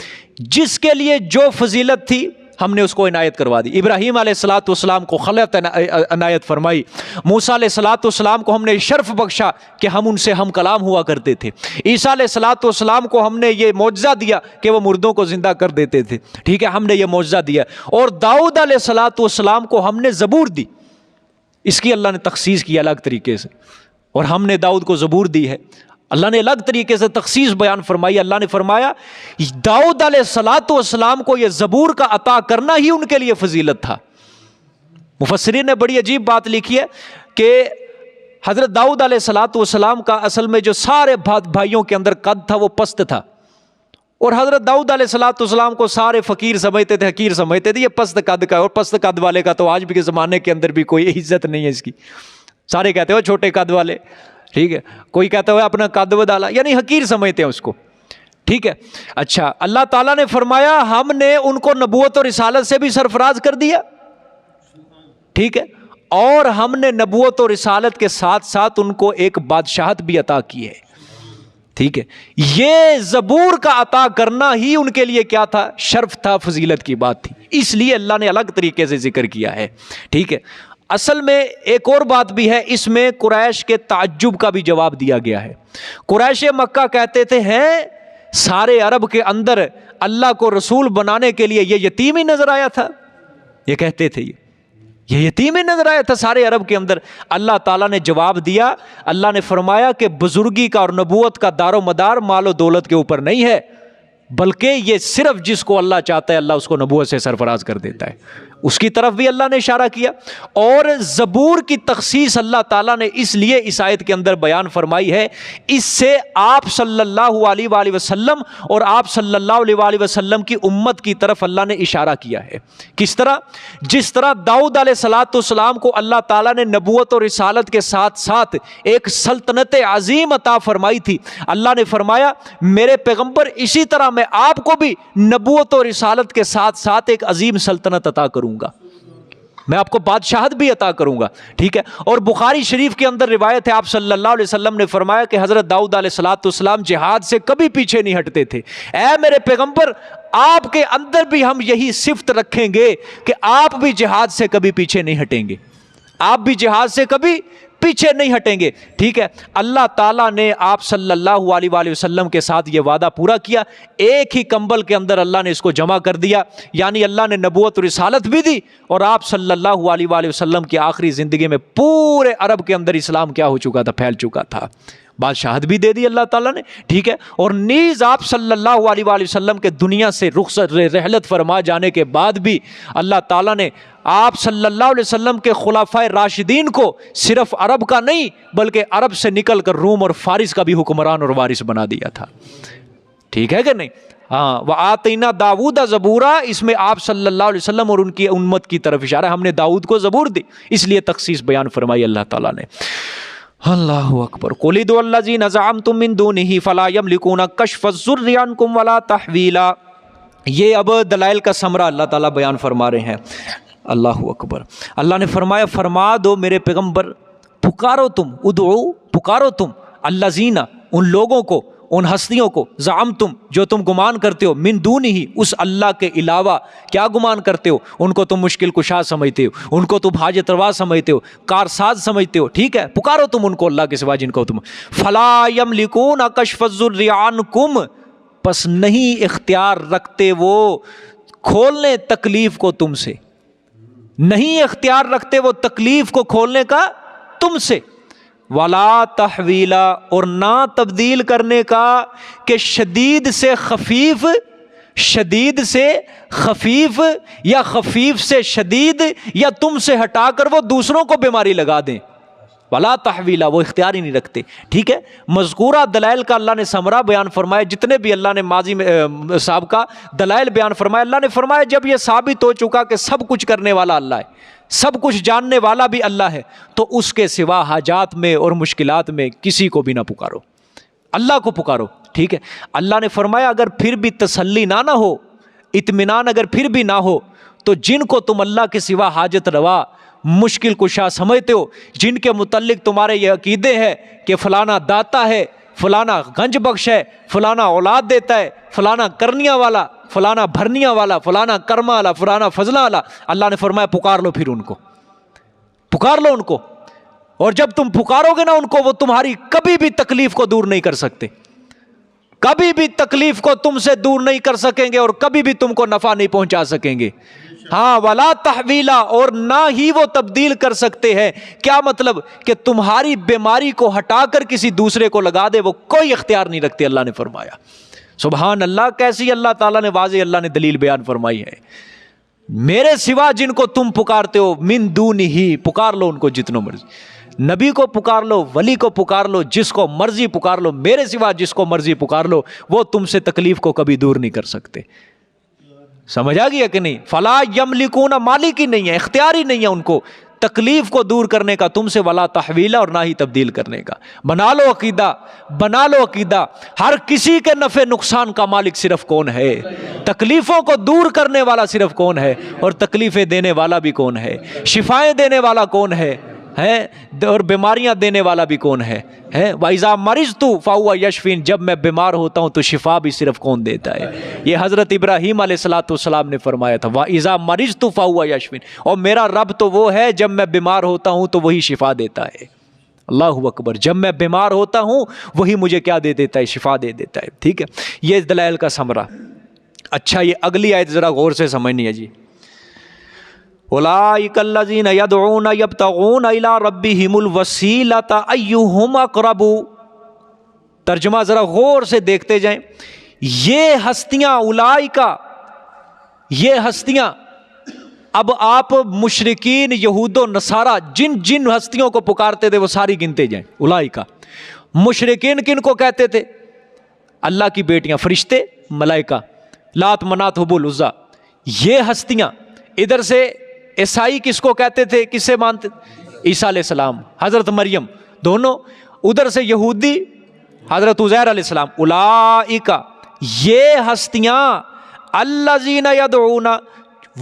جس کے لیے جو فضیلت تھی ہم نے اس کو عنایت کروا دی. ابراہیم علیہ السلام کو خلعت عنایت فرمائی، موسیٰ علیہ السلام کو ہم نے شرف بخشا کہ ہم ان سے ہم کلام ہوا کرتے تھے. عیسیٰ علیہ السلام کو ہم نے یہ معجزہ دیا کہ وہ مردوں کو زندہ کر دیتے تھے. ٹھیک ہے، ہم نے یہ معجزہ دیا. اور داؤد علیہ السلام کو ہم نے زبور دی. اس کی اللہ نے تخصیص کی الگ طریقے سے، اور ہم نے داؤد کو زبور دی ہے. اللہ نے الگ طریقے سے تخصیص بیان فرمائی. اللہ نے فرمایا داؤد علیہ السلام کو یہ زبور کا عطا کرنا ہی ان کے لیے فضیلت تھا. مفسرین نے بڑی عجیب بات لکھی ہے کہ حضرت داؤد علیہ السلام کا اصل میں جو سارے بھائیوں کے اندر قد تھا وہ پست تھا، اور حضرت داؤد علیہ السلام کو سارے فقیر سمجھتے تھے، حقیر سمجھتے تھے. یہ پست قد کا ہے، اور پست قد والے کا تو آج بھی کے زمانے کے اندر بھی کوئی عزت نہیں ہے اس کی. سارے کہتے ہو چھوٹے قد والے. ٹھیک ہے، کوئی کہتا ہے اپنا قد ڈالا، یعنی حقیر سمجھتے ہیں اس کو. ٹھیک ہے، اچھا اللہ تعالیٰ نے فرمایا ہم نے ان کو نبوت اور رسالت سے بھی سرفراز کر دیا. ٹھیک ہے، اور ہم نے نبوت اور رسالت کے ساتھ ساتھ ان کو ایک بادشاہت بھی عطا کی ہے. ٹھیک ہے، یہ زبور کا عطا کرنا ہی ان کے لیے کیا تھا؟ شرف تھا، فضیلت کی بات تھی. اس لیے اللہ نے الگ طریقے سے ذکر کیا ہے. ٹھیک ہے، اصل میں ایک اور بات بھی ہے، اس میں قریش کے تعجب کا بھی جواب دیا گیا ہے. قریش مکہ کہتے تھے ہیں سارے عرب کے اندر اللہ کو رسول بنانے کے لیے یہ یتیم ہی نظر آیا تھا. یہ کہتے تھے یہ یتیم ہی نظر آیا تھا سارے عرب کے اندر. اللہ تعالیٰ نے جواب دیا, اللہ نے فرمایا کہ بزرگی کا اور نبوت کا دار و مدار مال و دولت کے اوپر نہیں ہے, بلکہ یہ صرف جس کو اللہ چاہتا ہے اللہ اس کو نبوت سے سرفراز کر دیتا ہے. اس کی طرف بھی اللہ نے اشارہ کیا. اور زبور کی تخصیص اللہ تعالیٰ نے اس لیے اس آیت کے اندر بیان فرمائی ہے, اس سے آپ صلی اللہ علیہ وآلہ وسلم اور آپ صلی اللہ علیہ وآلہ وسلم کی امت کی طرف اللہ نے اشارہ کیا ہے. کس طرح؟ جس طرح داؤد علیہ السلام کو اللہ تعالیٰ نے نبوت اور رسالت کے ساتھ ساتھ ایک سلطنت عظیم عطا فرمائی تھی. اللہ نے فرمایا میرے پیغمبر اسی طرح میں آپ کو بھی نبوت اور رسالت کے ساتھ ساتھ ایک عظیم سلطنت عطا کروں گا, میں آپ کو بادشاہت بھی عطا کروں گا. ٹھیک ہے. اور بخاری شریف کے اندر روایت ہے, آپ صلی اللہ علیہ وسلم نے فرمایا کہ حضرت داؤد علیہ السلام جہاد سے کبھی پیچھے نہیں ہٹتے تھے. اے میرے پیغمبر آپ کے اندر بھی ہم یہی صفت رکھیں گے کہ آپ بھی جہاد سے کبھی پیچھے نہیں ہٹیں گے, آپ بھی جہاد سے کبھی پیچھے نہیں ہٹیں گے. ٹھیک ہے. اللہ تعالیٰ نے آپ صلی اللہ علیہ وآلہ وسلم کے ساتھ یہ وعدہ پورا کیا. ایک ہی کمبل کے اندر اللہ نے اس کو جمع کر دیا, یعنی اللہ نے نبوت و رسالت بھی دی اور آپ صلی اللہ علیہ وآلہ وسلم کی آخری زندگی میں پورے عرب کے اندر اسلام کیا ہو چکا تھا, پھیل چکا تھا. بادشاہت بھی دے دی اللہ تعالیٰ نے. ٹھیک ہے. اور نیز آپ صلی اللہ علیہ وآلہ وسلم کے دنیا سے رخصت رحلت فرما جانے کے بعد بھی اللہ تعالیٰ نے آپ صلی اللہ علیہ وسلم کے خلفائے راشدین کو صرف عرب کا نہیں بلکہ عرب سے نکل کر روم اور فارس کا بھی حکمران اور وارث بنا دیا تھا. ٹھیک ہے کہ نہیں؟ ہاں. وَآتَيْنَا دَاوُودَ زَبُورًا, اس میں آپ صلی اللہ علیہ وسلم اور ان کی امت کی طرف اشارہ ہے. ہم نے داؤد کو زبور دی, اس لیے تخصیص بیان فرمائی اللہ تعالیٰ نے. اللہ اکبر. قُلِ ادْعُوا الَّذِينَ زَعَمْتُم مِّن دُونِهِ فَلَا يَمْلِكُونَ كَشْفَ الضُّرِّ عَنكُمْ وَلَا تَحْوِيلًا. یہ اب دلائل کا ثمرہ اللہ تعالیٰ بیان فرما رہے ہیں. اللہ اکبر. اللہ نے فرمایا فرما دو میرے پیغمبر, پکارو تم, ادعو پکارو تم, الذین ان لوگوں کو, ان ہستیوں کو, زعمتم جو تم گمان کرتے ہو, من دون ہی اس اللہ کے علاوہ کیا گمان کرتے ہو, ان کو تم مشکل کشا سمجھتے ہو, ان کو تم حاجت روا سمجھتے ہو, کارساز سمجھتے ہو. ٹھیک ہے. پکارو تم ان کو اللہ کے سوا جن کو تم, فلا یملکون کشف الضر عنکم, پس نہیں اختیار رکھتے وہ کھولنے تکلیف کو تم سے, نہیں اختیار رکھتے وہ تکلیف کو کھولنے کا تم سے. ولا تحویلا, اور نہ تبدیل کرنے کا کہ شدید سے خفیف, شدید سے خفیف یا خفیف سے شدید, یا تم سے ہٹا کر وہ دوسروں کو بیماری لگا دیں. ولا تحویلا, وہ اختیار ہی نہیں رکھتے. ٹھیک ہے. مذکورہ دلائل کا اللہ نے ثمرہ بیان فرمایا. جتنے بھی اللہ نے ماضی میں سابقہ دلائل بیان فرمایا, اللہ نے فرمایا جب یہ ثابت ہو چکا کہ سب کچھ کرنے والا اللہ ہے, سب کچھ جاننے والا بھی اللہ ہے, تو اس کے سوا حاجات میں اور مشکلات میں کسی کو بھی نہ پکارو, اللہ کو پکارو. ٹھیک ہے. اللہ نے فرمایا اگر پھر بھی تسلی نہ ہو, اطمینان اگر پھر بھی نہ ہو, تو جن کو تم اللہ کے سوا حاجت روا مشکل کشا سمجھتے ہو, جن کے متعلق تمہارے یہ عقیدے ہیں کہ فلانا داتا ہے, فلانا گنج بخش ہے, فلانا اولاد دیتا ہے, فلانا کرنیاں والا, فلانا بھرنیاں والا, فلانا کرما والا, فلانا فضلہ والا, اللہ نے فرمایا پکار لو, پھر ان کو پکار لو ان کو. اور جب تم پکارو گے نا ان کو, وہ تمہاری کبھی بھی تکلیف کو دور نہیں کر سکتے, کبھی بھی تکلیف کو تم سے دور نہیں کر سکیں گے اور کبھی بھی تم کو نفع نہیں پہنچا سکیں گے. ہاں. ولا تحویلا, اور نہ ہی وہ تبدیل کر سکتے ہیں. کیا مطلب؟ کہ تمہاری بیماری کو ہٹا کر کسی دوسرے کو لگا دے, وہ کوئی اختیار نہیں رکھتے. اللہ نے فرمایا سبحان اللہ, کیسی اللہ تعالیٰ نے واضح اللہ نے دلیل بیان فرمائی ہے. میرے سوا جن کو تم پکارتے ہو, من دون ہی, پکار لو ان کو جتنوں مرضی, نبی کو پکار لو, ولی کو پکار لو, جس کو مرضی پکار لو, میرے سوا جس کو مرضی پکار لو, وہ تم سے تکلیف کو کبھی دور نہیں کر سکتے. سمجھ آ گیا کہ نہیں؟ فلا یملکون, مالک ہی نہیں ہے, اختیار ہی نہیں ہے ان کو تکلیف کو دور کرنے کا تم سے, ولا تحویلا, اور نہ ہی تبدیل کرنے کا. بنا لو عقیدہ, بنا لو عقیدہ, ہر کسی کے نفع نقصان کا مالک صرف کون ہے, تکلیفوں کو دور کرنے والا صرف کون ہے, اور تکلیفیں دینے والا بھی کون ہے, شفائیں دینے والا کون ہے, اور بیماریاں دینے والا بھی کون ہے. وَإِذَا مَرِضْتُ فَهُوَ يَشْفِينِ, جب میں بیمار ہوتا ہوں تو شفا بھی صرف کون دیتا ہے. یہ حضرت ابراہیم علیہ السلام نے فرمایا تھا, وَإِذَا مَرِضْتُ فَهُوَ يَشْفِينِ, اور میرا رب تو وہ ہے جب میں بیمار ہوتا ہوں تو وہی شفا دیتا ہے. اللہ اکبر. جب میں بیمار ہوتا ہوں وہی مجھے کیا دے دیتا ہے, شفا دے دیتا ہے. ٹھیک ہے. یہ دلائل کا ثمرہ. اچھا, یہ اگلی آیت ذرا غور سے سمجھنی ہے جی. اولئک الذین یدعون یبتغون الی ربہم الوسیلۃ ایہم اقرب. ترجمہ ذرا غور سے دیکھتے جائیں. یہ ہستیاں اولئکا، یہ ہستیاں، اب آپ مشرکین یہود و نصارہ جن جن ہستیوں کو پکارتے تھے وہ ساری گنتے جائیں. اولئکا مشرکین کن کو کہتے تھے؟ اللہ کی بیٹیاں، فرشتے، ملائکہ، لات، منات، حبل، عزیٰ. یہ ہستیاں. ادھر سے عیسائی کس کو کہتے تھے؟ کس سے مانتے؟ عیسیٰ علیہ السلام، حضرت مریم، دونوں. ادھر سے یہودی حضرت عزیر علیہ السلام. اولئک یہ ہستیاں، الذین یدعون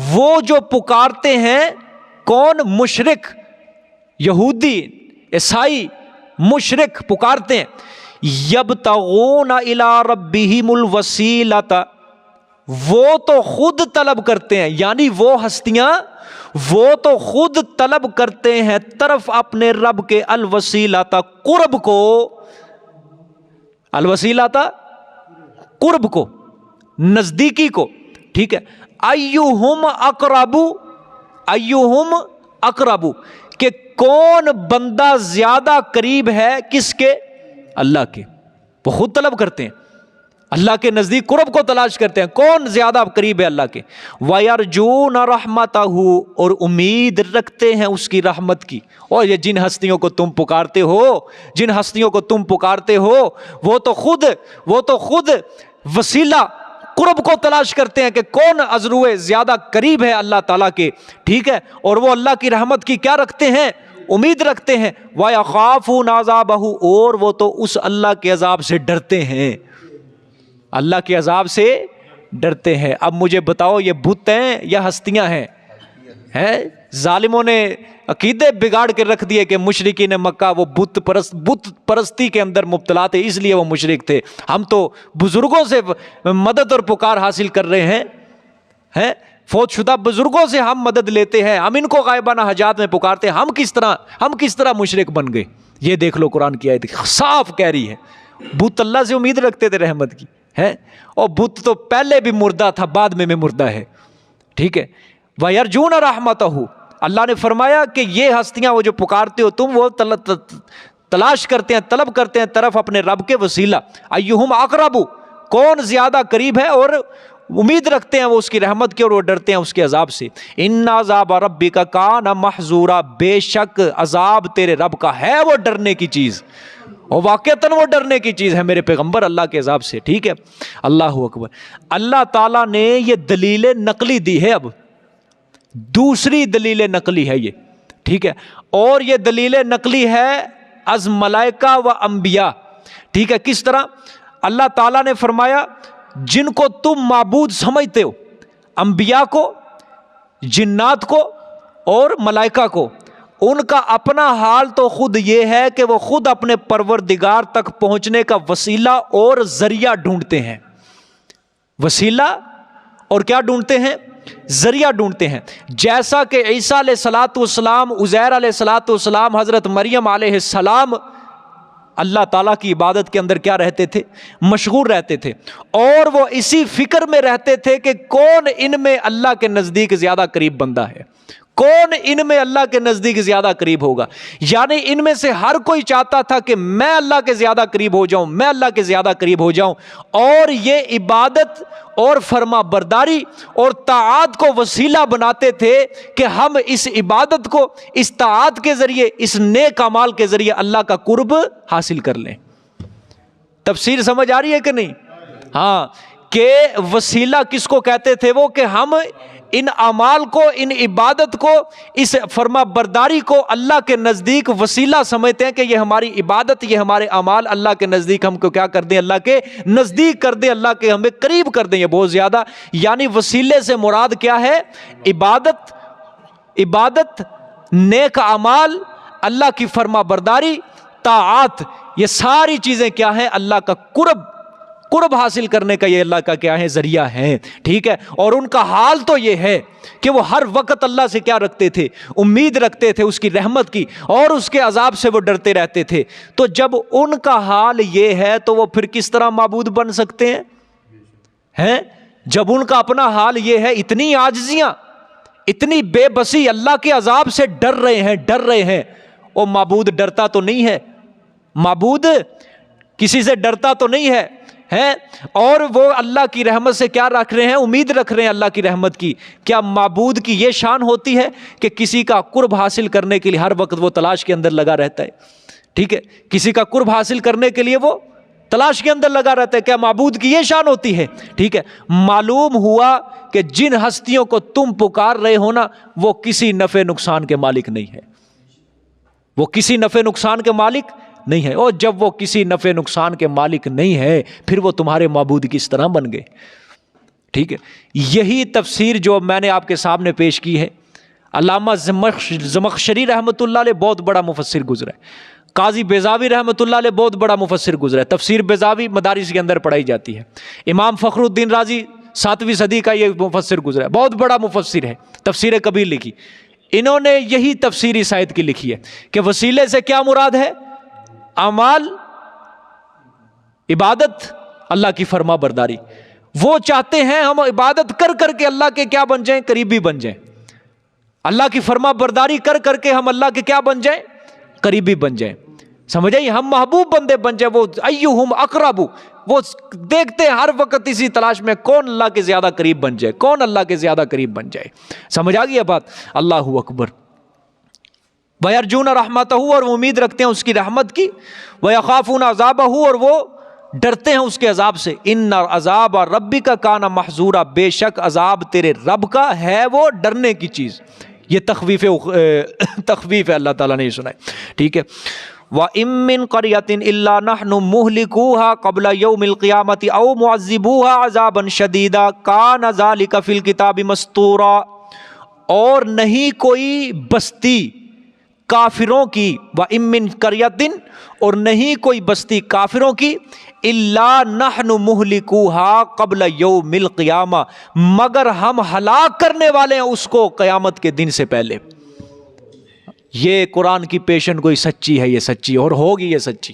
وہ جو پکارتے ہیں. کون؟ مشرک، یہودی، عیسائی، مشرک پکارتے ہیں. یبتغون الی ربہم الوسیلۃ وہ تو خود طلب کرتے ہیں، یعنی وہ ہستیاں وہ تو خود طلب کرتے ہیں طرف اپنے رب کے الوسیلۃ قرب کو. الوسیلۃ قرب کو، نزدیکی کو. ٹھیک ہے. ایہم اقرب، ایہم اقرب کہ کون بندہ زیادہ قریب ہے کس کے؟ اللہ کے. وہ خود طلب کرتے ہیں، اللہ کے نزدیک قرب کو تلاش کرتے ہیں، کون زیادہ قریب ہے اللہ کے. وَيَرْجُونَ رَحْمَتَهُ اور امید رکھتے ہیں اس کی رحمت کی. اور یہ جن ہستیوں کو تم پکارتے ہو، جن ہستیوں کو تم پکارتے ہو وہ تو خود وسیلہ قرب کو تلاش کرتے ہیں کہ کون ازروے زیادہ قریب ہے اللہ تعالیٰ کے. ٹھیک ہے. اور وہ اللہ کی رحمت کی کیا رکھتے ہیں؟ امید رکھتے ہیں. وَيَخَافُونَ عَذَابَهُ اور وہ تو اس اللہ کے عذاب سے ڈرتے ہیں، اللہ کے عذاب سے ڈرتے ہیں. اب مجھے بتاؤ یہ بت ہیں یا ہستیاں ہیں؟ ظالموں نے عقیدے بگاڑ کے رکھ دیے کہ مشرکین مکہ وہ بت پرستی کے اندر مبتلا تھے، اس لیے وہ مشرک تھے. ہم تو بزرگوں سے مدد اور پکار حاصل کر رہے ہیں، فوت شدہ بزرگوں سے ہم مدد لیتے ہیں، ہم ان کو غائبانہ حاجات میں پکارتے ہیں. ہم کس طرح مشرک بن گئے؟ یہ دیکھ لو قرآن کی آیت صاف کہہ رہی ہے. بت اللہ سے امید رکھتے تھے رحمت کی ہے، اور بت تو پہلے بھی مردہ تھا، بعد میں مردہ ہے. ٹھیک ہے. وَيَرْجُونَ رَحْمَتَهُ اللہ نے فرمایا کہ یہ ہستیاں وہ جو پکارتے ہو تم، وہ تلاش کرتے ہیں، طلب کرتے ہیں طرف اپنے رب کے وسیلہ. ایہم اقرب کون زیادہ قریب ہے، اور امید رکھتے ہیں وہ اس کی رحمت کی اور وہ ڈرتے ہیں اس کے عذاب سے. ان عذاب ربک کان محذورا بے شک عذاب تیرے رب کا ہے وہ ڈرنے کی چیز، اور واقعتاً وہ ڈرنے کی چیز ہے میرے پیغمبر اللہ کے عذاب سے. ٹھیک ہے. اللہ اکبر. اللہ تعالیٰ نے یہ دلیل نقلی دی ہے. اب دوسری دلیل نقلی ہے یہ. ٹھیک ہے. اور یہ دلیل نقلی ہے از ملائکہ و انبیاء. ٹھیک ہے. کس طرح؟ اللہ تعالیٰ نے فرمایا جن کو تم معبود سمجھتے ہو، انبیاء کو، جنات کو اور ملائکہ کو، ان کا اپنا حال تو خود یہ ہے کہ وہ خود اپنے پروردگار تک پہنچنے کا وسیلہ اور ذریعہ ڈھونڈتے ہیں. وسیلہ اور کیا ڈھونڈتے ہیں؟ ذریعہ ڈھونڈتے ہیں. جیسا کہ عیسیٰ علیہ الصلاۃ والسلام، عزیر علیہ الصلاۃ والسلام، حضرت مریم علیہ السلام اللہ تعالیٰ کی عبادت کے اندر کیا رہتے تھے؟ مشغول رہتے تھے، اور وہ اسی فکر میں رہتے تھے کہ کون ان میں اللہ کے نزدیک زیادہ قریب بندہ ہے، کون ان میں اللہ کے نزدیک زیادہ قریب ہوگا. یعنی ان میں سے ہر کوئی چاہتا تھا کہ میں اللہ کے زیادہ قریب ہو جاؤں، میں اللہ کے زیادہ قریب ہو جاؤں. اور یہ عبادت اور فرما برداری اور طاعات کو وسیلہ بناتے تھے کہ ہم اس عبادت کو، اس طاعات کے ذریعے، اس نیک اعمال کے ذریعے اللہ کا قرب حاصل کر لیں. تفسیر سمجھ آ رہی ہے کہ نہیں؟ ہاں. کہ وسیلہ کس کو کہتے تھے وہ؟ کہ ہم ان اعمال کو، ان عبادت کو، اس فرما برداری کو اللہ کے نزدیک وسیلہ سمجھتے ہیں کہ یہ ہماری عبادت، یہ ہمارے اعمال اللہ کے نزدیک ہم کو کیا کر دیں؟ اللہ کے نزدیک کر دیں، اللہ کے ہمیں قریب کر دیں یہ بہت زیادہ. یعنی وسیلے سے مراد کیا ہے؟ عبادت، نیک اعمال، اللہ کی فرما برداری، طاعات، یہ ساری چیزیں کیا ہیں؟ اللہ کا قرب حاصل کرنے کا یہ اللہ کا کیا ہے؟ ذریعہ ہے. ٹھیک ہے. اور ان کا حال تو یہ ہے کہ وہ ہر وقت اللہ سے کیا رکھتے تھے؟ امید رکھتے تھے اس کی رحمت کی، اور اس کے عذاب سے وہ ڈرتے رہتے تھے. تو جب ان کا حال یہ ہے تو وہ پھر کس طرح معبود بن سکتے ہیں؟ جب ان کا اپنا حال یہ ہے، اتنی عاجزیاں، اتنی بے بسی، اللہ کے عذاب سے ڈر رہے ہیں. او معبود ڈرتا تو نہیں ہے، معبود کسی سے ڈرتا تو نہیں ہے، اور وہ اللہ کی رحمت سے کیا رکھ رہے ہیں؟ امید رکھ رہے ہیں اللہ کی رحمت کی. کیا معبود کی یہ شان ہوتی ہے کہ کسی کا قرب حاصل کرنے کے لیے ہر وقت وہ تلاش کے اندر لگا رہتا ہے؟ ٹھیک ہے، کسی کا قرب حاصل کرنے کے لیے وہ تلاش کے اندر لگا رہتا ہے. کیا معبود کی یہ شان ہوتی ہے؟ ٹھیک ہے، معلوم ہوا کہ جن ہستیوں کو تم پکار رہے ہو نا، وہ کسی نفع نقصان کے مالک نہیں ہے، وہ کسی نفع نقصان کے مالک نہیں ہے. اور جب وہ کسی نفع نقصان کے مالک نہیں ہے، پھر وہ تمہارے معبود کس طرح بن گئے؟ ٹھیک ہے، یہی تفسیر جو میں نے آپ کے سامنے پیش کی ہے، علامہ زمخشری رحمۃ اللہ علیہ بہت بڑا مفسر گزرا ہے، قاضی بیضاوی رحمۃ اللہ علیہ بہت بڑا مفسر گزرا ہے. تفسیر بیضاوی مدارس کے اندر پڑھائی جاتی ہے. امام فخر الدین رازی 7ویں صدی کا یہ مفسر گزرا ہے، بہت بڑا مفسر ہے، تفسیر کبیر لکھی. انہوں نے یہی تفسیر اس آیت کی لکھی ہے کہ وسیلے سے کیا مراد ہے؟ اعمال، عبادت، اللہ کی فرما برداری. وہ چاہتے ہیں ہم عبادت کر کر کے اللہ کے کیا بن جائیں؟ قریبی بن جائیں. اللہ کی فرما برداری کر کر کے ہم اللہ کے کیا بن جائیں؟ قریبی بن جائیں. سمجھ آئی؟ ہم محبوب بندے بن جائیں. وہ ایہم اقرب، وہ دیکھتے ہیں ہر وقت اسی تلاش میں کون اللہ کے زیادہ قریب بن جائے، کون اللہ کے زیادہ قریب بن جائے. سمجھ آ گئی بات؟ اللہ اکبر. وَيَرْجُونَ رَحْمَتَهُ، اور وہ امید رکھتے ہیں اس کی رحمت کی. وَيَخَافُونَ عَذَابَهُ، اور وہ ڈرتے ہیں اس کے عذاب سے. إِنَّ عَذَابَ رَبِّكَ كَانَ مَحْذُورًا، بے شک عذاب تیرے رب کا ہے وہ ڈرنے کی چیز. یہ تخویف ہے، اللہ تعالیٰ نے یہ سنا ہے. ٹھیک ہے. وَإِن مِّن قَرْيَةٍ إِلَّا نَحْنُ مُهْلِكُوهَا قَبْلَ يَوْمِ الْقِيَامَةِ أَوْ مُعَذِّبُوهَا عَذَابًا شَدِيدًا كَانَ ذَلِكَ فِي الْكِتَابِ مَسْطُورًا. اور نہیں کوئی بستی کافروں کی، وَإِن مِّن قَرْيَةٍ، اور نہیں کوئی بستی کافروں کی، إِلَّا نَحْنُ مُهْلِكُوهَا قَبْلَ يَوْمِ الْقِيَامَةِ، مگر ہم ہلاک کرنے والے ہیں اس کو قیامت کے دن سے پہلے. یہ قرآن کی پیشن کوئی سچی ہے، یہ سچی اور ہوگی، یہ سچی.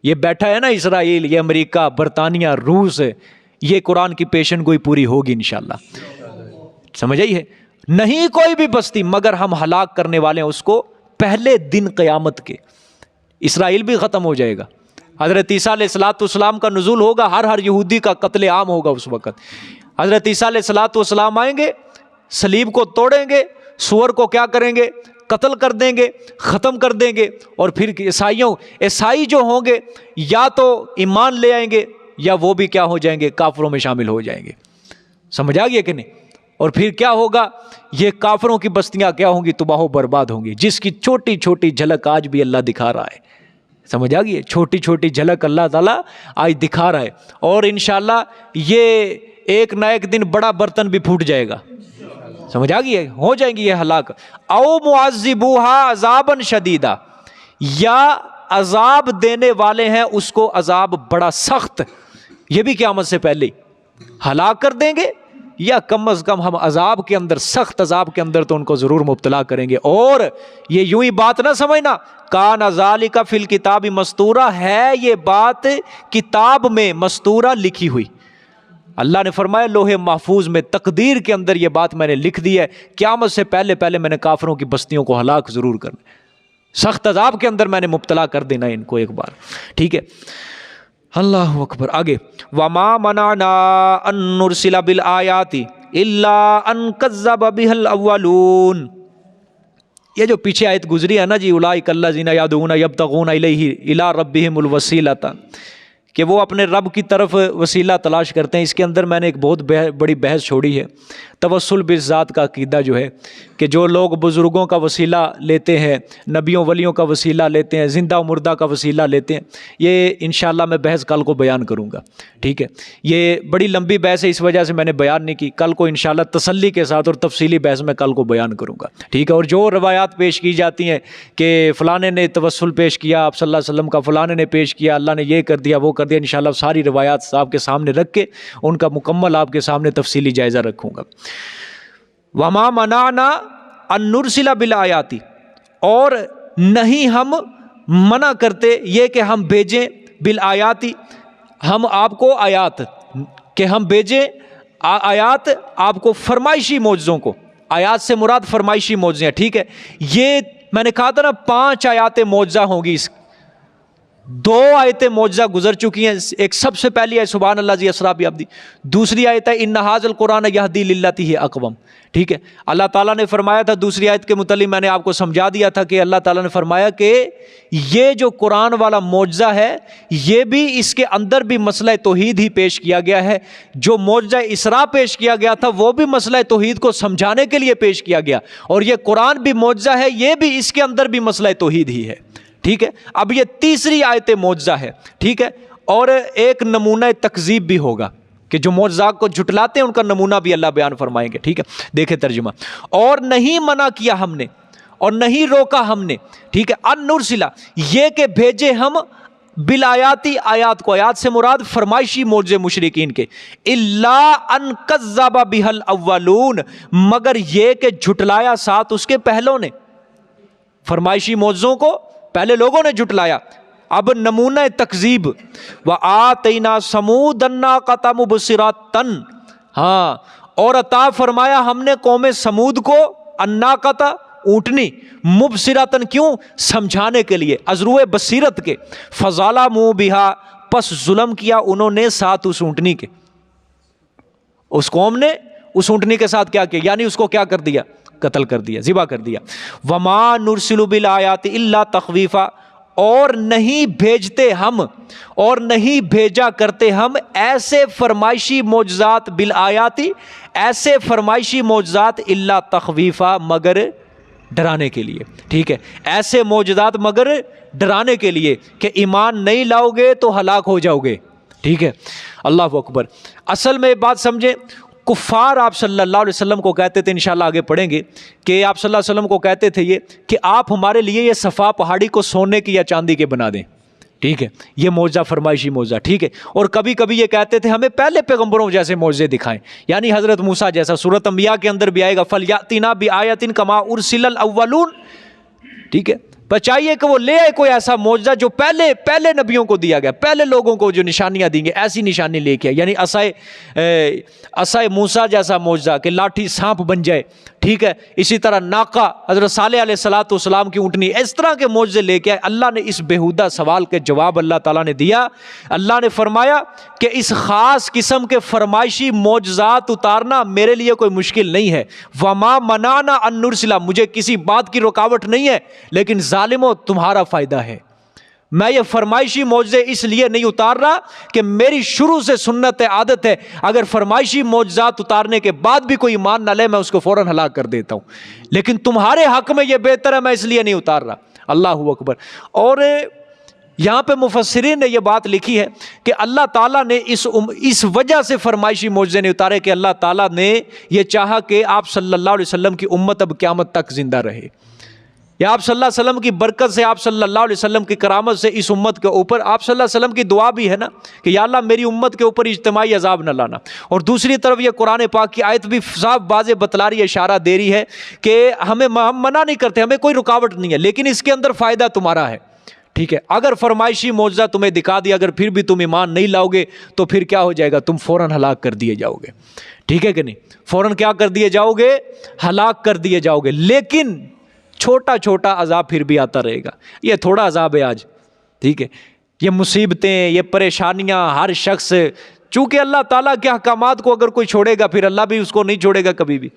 یہ بیٹھا ہے نا اسرائیل، یہ امریکہ، برطانیہ، روس، یہ قرآن کی پیشن کوئی پوری ہوگی انشاءاللہ. سمجھ آئی ہے؟ نہیں کوئی بھی بستی مگر ہم ہلاک کرنے والے ہیں اس کو پہلے دن قیامت کے. اسرائیل بھی ختم ہو جائے گا. حضرت عیسیٰ علیہ السلام کا نزول ہوگا، ہر یہودی کا قتل عام ہوگا اس وقت. حضرت عیسیٰ علیہ السلام آئیں گے، صلیب کو توڑیں گے، سور کو کیا کریں گے؟ قتل کر دیں گے، ختم کر دیں گے. اور پھر عیسائی جو ہوں گے یا تو ایمان لے آئیں گے یا وہ بھی کیا ہو جائیں گے؟ کافروں میں شامل ہو جائیں گے. سمجھ آ گیا کہ نہیں؟ اور پھر کیا ہوگا؟ یہ کافروں کی بستیاں کیا ہوں گی؟ تباہ و برباد ہوں گی، جس کی چھوٹی چھوٹی جھلک آج بھی اللہ دکھا رہا ہے. سمجھ آ گئی؟ چھوٹی چھوٹی جھلک اللہ تعالیٰ آج دکھا رہا ہے. اور انشاءاللہ یہ ایک نہ ایک دن بڑا برتن بھی پھوٹ جائے گا. سمجھ آ گئی ہے؟ ہو جائیں گی یہ ہلاک. او معذبوها عذابا شدیدا، یا عذاب دینے والے ہیں اس کو عذاب بڑا سخت. یہ بھی قیامت سے پہلے ہلاک کر دیں گے، یا کم از کم ہم عذاب کے اندر، سخت عذاب کے اندر تو ان کو ضرور مبتلا کریں گے. اور یہ یوں ہی بات نہ سمجھنا، کان ذالک فی الکتاب مستورا، ہے یہ بات کتاب میں مستورہ لکھی ہوئی. اللہ نے فرمایا لوح محفوظ میں، تقدیر کے اندر یہ بات میں نے لکھ دی ہے، قیامت سے پہلے پہلے میں نے کافروں کی بستیوں کو ہلاک ضرور کرنا، سخت عذاب کے اندر میں نے مبتلا کر دینا ان کو ایک بار. ٹھیک ہے، اللہ اکبر. آگے وما منعنا ان نرسل بالآیات الا ان کذب بها الاولون. یہ جو پیچھے آیت گزری ہے نا جی، اولئک الذین یدعون یبتغون الیہ الی ربہم الوسیلۃ، کہ وہ اپنے رب کی طرف وسیلہ تلاش کرتے ہیں. اس کے اندر میں نے ایک بہت بڑی بحث چھوڑی ہے. توسل بالذات کا عقیدہ جو ہے کہ جو لوگ بزرگوں کا وسیلہ لیتے ہیں، نبیوں ولیوں کا وسیلہ لیتے ہیں، زندہ و مردہ کا وسیلہ لیتے ہیں، یہ انشاءاللہ میں بحث کل کو بیان کروں گا. ٹھیک ہے، یہ بڑی لمبی بحث ہے، اس وجہ سے میں نے بیان نہیں کی. کل کو انشاءاللہ تسلی کے ساتھ اور تفصیلی بحث میں کل کو بیان کروں گا. ٹھیک ہے. اور جو روایات پیش کی جاتی ہیں کہ فلانے نے توسل پیش کیا آپ صلی اللہ علیہ وسلم کا، فلانے نے پیش کیا، اللہ نے یہ کر دیا وہ کر دیا، انشاءاللہ ساری روایات آپ کے سامنے رکھ کے ان کا مکمل آپ کے سامنے تفصیلی جائزہ رکھوں گا. وما منعنا ان نرسل بالآیات، اور نہیں ہم منع کرتے یہ کہ ہم بھیجیں بالآیات، ہم آپ کو آیات، کہ ہم بھیجیں آیات آپ کو، فرمائشی معجزوں کو. آیات سے مراد فرمائشی معجزے ہیں، ٹھیک ہے. یہ میں نے کہا تھا نا 5 آیات معجزہ ہوں گی. 2 آیتیں معجزہ گزر چکی ہیں. ایک سب سے پہلی ہے سبحان اللہ ذی اسریٰ بعبدہ، دوسری آیت ہے ان ھذا القرآن یہدی للتی ہی اقوم. ٹھیک ہے، اللہ تعالیٰ نے فرمایا تھا دوسری آیت کے متعلق، میں نے آپ کو سمجھا دیا تھا کہ اللہ تعالیٰ نے فرمایا کہ یہ جو قرآن والا معجزہ ہے یہ بھی اس کے اندر بھی مسئلہ توحید ہی پیش کیا گیا ہے. جو معجزہ اسراء پیش کیا گیا تھا وہ بھی مسئلہ توحید کو سمجھانے کے لیے پیش کیا گیا، اور یہ قرآن بھی معجزہ ہے، یہ بھی اس کے اندر بھی مسئلہ توحید ہی ہے. ٹھیک ہے، اب یہ تیسری آیت معجزہ ہے. ٹھیک ہے، اور ایک نمونہ تکذیب بھی ہوگا کہ جو معجزات کو جھٹلاتے ہیں ان کا نمونہ بھی اللہ بیان فرمائیں گے. ٹھیک ہے، دیکھیں ترجمہ. اور نہیں منع کیا ہم نے اور نہیں روکا ہم نے، ٹھیک ہے، ان نرسلا، یہ کہ بھیجے ہم بالآیاتی، آیات کو، آیات سے مراد فرمائشی معجزے مشرکین کے، الا ان کذب بها الاولون، مگر یہ کہ جھٹلایا ساتھ اس کے پہلوں نے. فرمائشی معجزوں کو پہلے لوگوں نے جھٹلایا. اب نمونہ تکذیب، وآتینا ثمود الناقۃ مبصرۃ، ہاں، اور عطا فرمایا ہم نے قوم سمود کو الناقۃ، اونٹنی، مبصرۃ، کیوں؟ سمجھانے کے لیے، از روئے بصیرت کے. فظلموا بها، پس ظلم کیا انہوں نے ساتھ اس اونٹنی کے. اس قوم نے اس اونٹنی کے ساتھ کیا کیا؟ یعنی اس کو کیا کر دیا؟ قتل کر دیا، ذبح کر دیا. وما نرسل بالآیات الا تخویفا، اور نہیں بھیجتے ہم اور نہیں بھیجا کرتے ہم ایسے فرمائشی معجزات، بالآیاتی، ایسے فرمائشی معجزات، الا تخویفا، مگر ڈرانے کے لیے. ٹھیک ہے، ایسے معجزات مگر ڈرانے کے لیے کہ ایمان نہیں لاؤ گے تو ہلاک ہو جاؤ گے. ٹھیک ہے، اللہ اکبر. اصل میں بات سمجھیں، کفار آپ صلی اللہ علیہ وسلم کو کہتے تھے، انشاءاللہ آگے پڑھیں گے، کہ آپ صلی اللہ علیہ وسلم کو کہتے تھے یہ کہ آپ ہمارے لیے یہ صفا پہاڑی کو سونے کی یا چاندی کے بنا دیں. ٹھیک ہے، یہ معجزہ فرمائشی معجزہ. ٹھیک ہے، اور کبھی کبھی یہ کہتے تھے ہمیں پہلے پیغمبروں جیسے معجزے دکھائیں، یعنی حضرت موسیٰ جیسا. سورۃ انبیاء کے اندر بھی آئے گا فَلْيَأْتِنَا بِآیَةٍ كَمَا أُرْسِلَ الْأَوَّلُونَ. ٹھیک ہے، بچائیے کہ وہ لے آئے کوئی ایسا معجزہ جو پہلے نبیوں کو دیا گیا، پہلے لوگوں کو جو نشانیاں دیں گے ایسی نشانی لے کے آئے، یعنی عصائے موسیٰ جیسا معجزہ کہ لاٹھی سانپ بن جائے. ٹھیک ہے، اسی طرح ناقہ، حضرت صالح علیہ السلام کی اونٹنی، اس طرح کے معجزے لے کے آئے. اللہ نے اس بےہودہ سوال کے جواب اللہ تعالیٰ نے دیا. اللہ نے فرمایا کہ اس خاص قسم کے فرمائشی معجزات اتارنا میرے لیے کوئی مشکل نہیں ہے. وما منعنا ان نرسل، مجھے کسی بات کی رکاوٹ نہیں ہے، لیکن ظالموں تمہارا فائدہ ہے. میں یہ فرمائشی معجزے اس لیے نہیں اتار رہا کہ میری شروع سے سنت عادت ہے، اگر فرمائشی معجزات اتارنے کے بعد بھی کوئی ایمان نہ لے میں اس کو فوراً ہلاک کر دیتا ہوں، لیکن تمہارے حق میں یہ بہتر ہے، میں اس لیے نہیں اتار رہا. اللہ اکبر. اور یہاں پہ مفسرین نے یہ بات لکھی ہے کہ اللہ تعالیٰ نے اس وجہ سے فرمائشی معجزے نہیں اتارے کہ اللہ تعالیٰ نے یہ چاہا کہ آپ صلی اللہ علیہ وسلم کی امت اب قیامت تک زندہ رہے، یا آپ صلی اللہ علیہ وسلم کی برکت سے، آپ صلی اللہ علیہ وسلم کی کرامت سے اس امت کے اوپر، آپ صلی اللہ علیہ وسلم کی دعا بھی ہے نا کہ یا اللہ میری امت کے اوپر اجتماعی عذاب نہ لانا. اور دوسری طرف یہ قرآن پاک کی آیت بھی صاف واضح بتلا رہی ہے، اشارہ دے رہی ہے کہ ہم منع نہیں کرتے، ہمیں کوئی رکاوٹ نہیں ہے، لیکن اس کے اندر فائدہ تمہارا ہے. ٹھیک ہے، اگر فرمائشی معجزہ تمہیں دکھا دیا، اگر پھر بھی تم ایمان نہیں لاؤ گے تو پھر کیا ہو جائے گا؟ تم فوراً ہلاک کر دیے جاؤ گے. ٹھیک ہے کہ نہیں؟ فوراً کیا کر دیے جاؤ گے؟ ہلاک کر دیے جاؤ گے. لیکن چھوٹا چھوٹا عذاب پھر بھی آتا رہے گا. یہ تھوڑا عذاب ہے آج. ٹھیک ہے، یہ مصیبتیں، یہ پریشانیاں، ہر شخص، چونکہ اللہ تعالیٰ کے احکامات کو اگر کوئی چھوڑے گا پھر اللہ بھی اس کو نہیں چھوڑے گا کبھی بھی.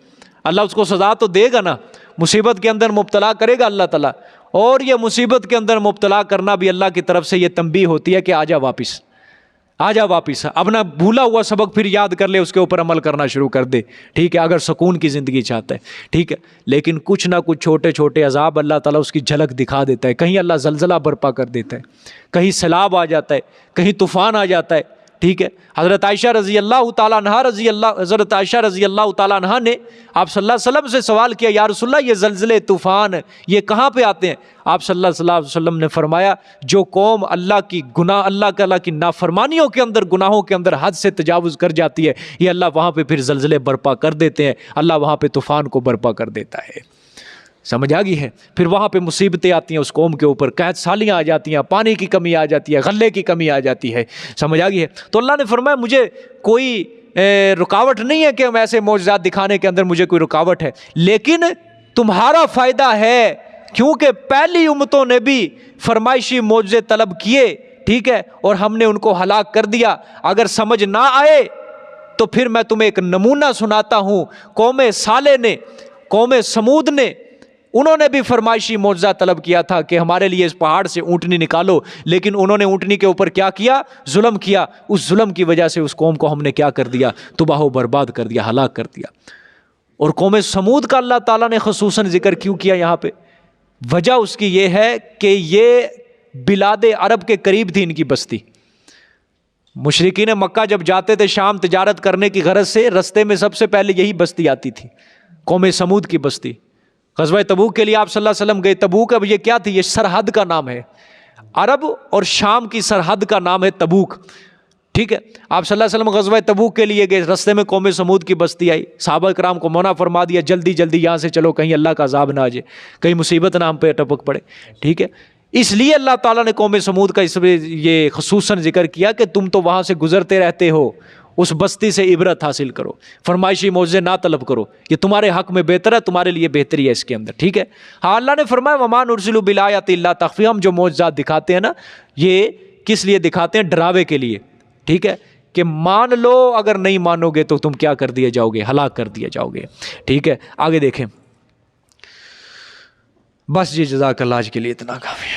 اللہ اس کو سزا تو دے گا نا، مصیبت کے اندر مبتلا کرے گا اللہ تعالیٰ. اور یہ مصیبت کے اندر مبتلا کرنا بھی اللہ کی طرف سے یہ تنبیہ ہوتی ہے کہ آجا واپس، آجا واپس. اپنا بھولا ہوا سبق پھر یاد کر لے، اس کے اوپر عمل کرنا شروع کر دے. ٹھیک ہے، اگر سکون کی زندگی چاہتا ہے. ٹھیک ہے، لیکن کچھ نہ کچھ چھوٹے چھوٹے عذاب اللہ تعالیٰ اس کی جھلک دکھا دیتا ہے. کہیں اللہ زلزلہ برپا کر دیتا ہے، کہیں سیلاب آ جاتا ہے، کہیں طوفان آ جاتا ہے. ٹھیک ہے، حضرت عائشہ رضی اللہ تعالیٰ عنہا حضرت عائشہ رضی اللہ تعالیٰ عنہا نے آپ صلی اللہ علیہ وسلم سے سوال کیا، یا رسول اللہ یہ زلزلے، طوفان یہ کہاں پہ آتے ہیں؟ آپ صلی اللہ علیہ وسلم نے فرمایا جو قوم اللہ کی نافرمانیوں کے اندر، گناہوں کے اندر حد سے تجاوز کر جاتی ہے، یہ اللہ وہاں پہ پھر زلزلے برپا کر دیتے ہیں، اللہ وہاں پہ طوفان کو برپا کر دیتا ہے. سمجھ آ گئی ہے؟ پھر وہاں پہ مصیبتیں آتی ہیں اس قوم کے اوپر، قحط سالیاں آ جاتی ہیں، پانی کی کمی آ جاتی ہے، غلے کی کمی آ جاتی ہے. سمجھ آ گئی ہے؟ تو اللہ نے فرمایا مجھے کوئی رکاوٹ نہیں ہے کہ ہم ایسے معجزات دکھانے کے اندر مجھے کوئی رکاوٹ ہے، لیکن تمہارا فائدہ ہے، کیونکہ پہلی امتوں نے بھی فرمائشی معجزے طلب کیے، ٹھیک ہے، اور ہم نے ان کو ہلاک کر دیا۔ اگر سمجھ نہ آئے تو پھر میں تمہیں ایک نمونہ سناتا ہوں۔ قوم صالح نے، قوم سمود نے، انہوں نے بھی فرمائشی معجزہ طلب کیا تھا کہ ہمارے لیے اس پہاڑ سے اونٹنی نکالو، لیکن انہوں نے اونٹنی کے اوپر کیا کیا؟ ظلم کیا۔ اس ظلم کی وجہ سے اس قوم کو ہم نے کیا کر دیا؟ تباہ و برباد کر دیا، ہلاک کر دیا۔ اور قوم سمود کا اللہ تعالیٰ نے خصوصاً ذکر کیوں کیا یہاں پہ؟ وجہ اس کی یہ ہے کہ یہ بلاد عرب کے قریب تھی ان کی بستی۔ مشرکین مکہ جب جاتے تھے شام تجارت کرنے کی غرض سے، رستے میں سب سے پہلے یہی بستی آتی تھی، قوم سمود کی بستی۔ غزوہ تبوک کے لیے آپ صلی اللہ علیہ وسلم گئے، تبوک اب یہ کیا تھی؟ یہ سرحد کا نام ہے، عرب اور شام کی سرحد کا نام ہے تبوک، ٹھیک ہے۔ آپ صلی اللہ علیہ وسلم غزوہ تبوک کے لیے گئے، رستے میں قوم سمود کی بستی آئی، صحابہ کرام کو منع فرما دیا جلدی جلدی یہاں سے چلو، کہیں اللہ کا عذاب نہ آ جائے، کہیں مصیبت نہ ہم پہ ٹپک پڑے، ٹھیک ہے۔ اس لیے اللہ تعالیٰ نے قوم سمود کا اس میں یہ خصوصاً ذکر کیا کہ تم تو وہاں سے گزرتے رہتے ہو، اس بستی سے عبرت حاصل کرو، فرمائشی معجزے نہ طلب کرو، یہ تمہارے حق میں بہتر ہے، تمہارے لیے بہتری ہے اس کے اندر، ٹھیک ہے۔ ہاں اللہ نے فرمایا وَمَا نُرْسِلُ بِالْآيَاتِ إِلَّا تَخْوِيفًا، ہم جو معجزات دکھاتے ہیں نا، یہ کس لیے دکھاتے ہیں؟ ڈراوے کے لیے، ٹھیک ہے، کہ مان لو، اگر نہیں مانو گے تو تم کیا کر دیے جاؤ گے؟ ہلاک کر دیے جاؤ گے، ٹھیک ہے۔ آگے دیکھیں، بس جی جزاک اللہ، آج کے لیے اتنا کافی ہے۔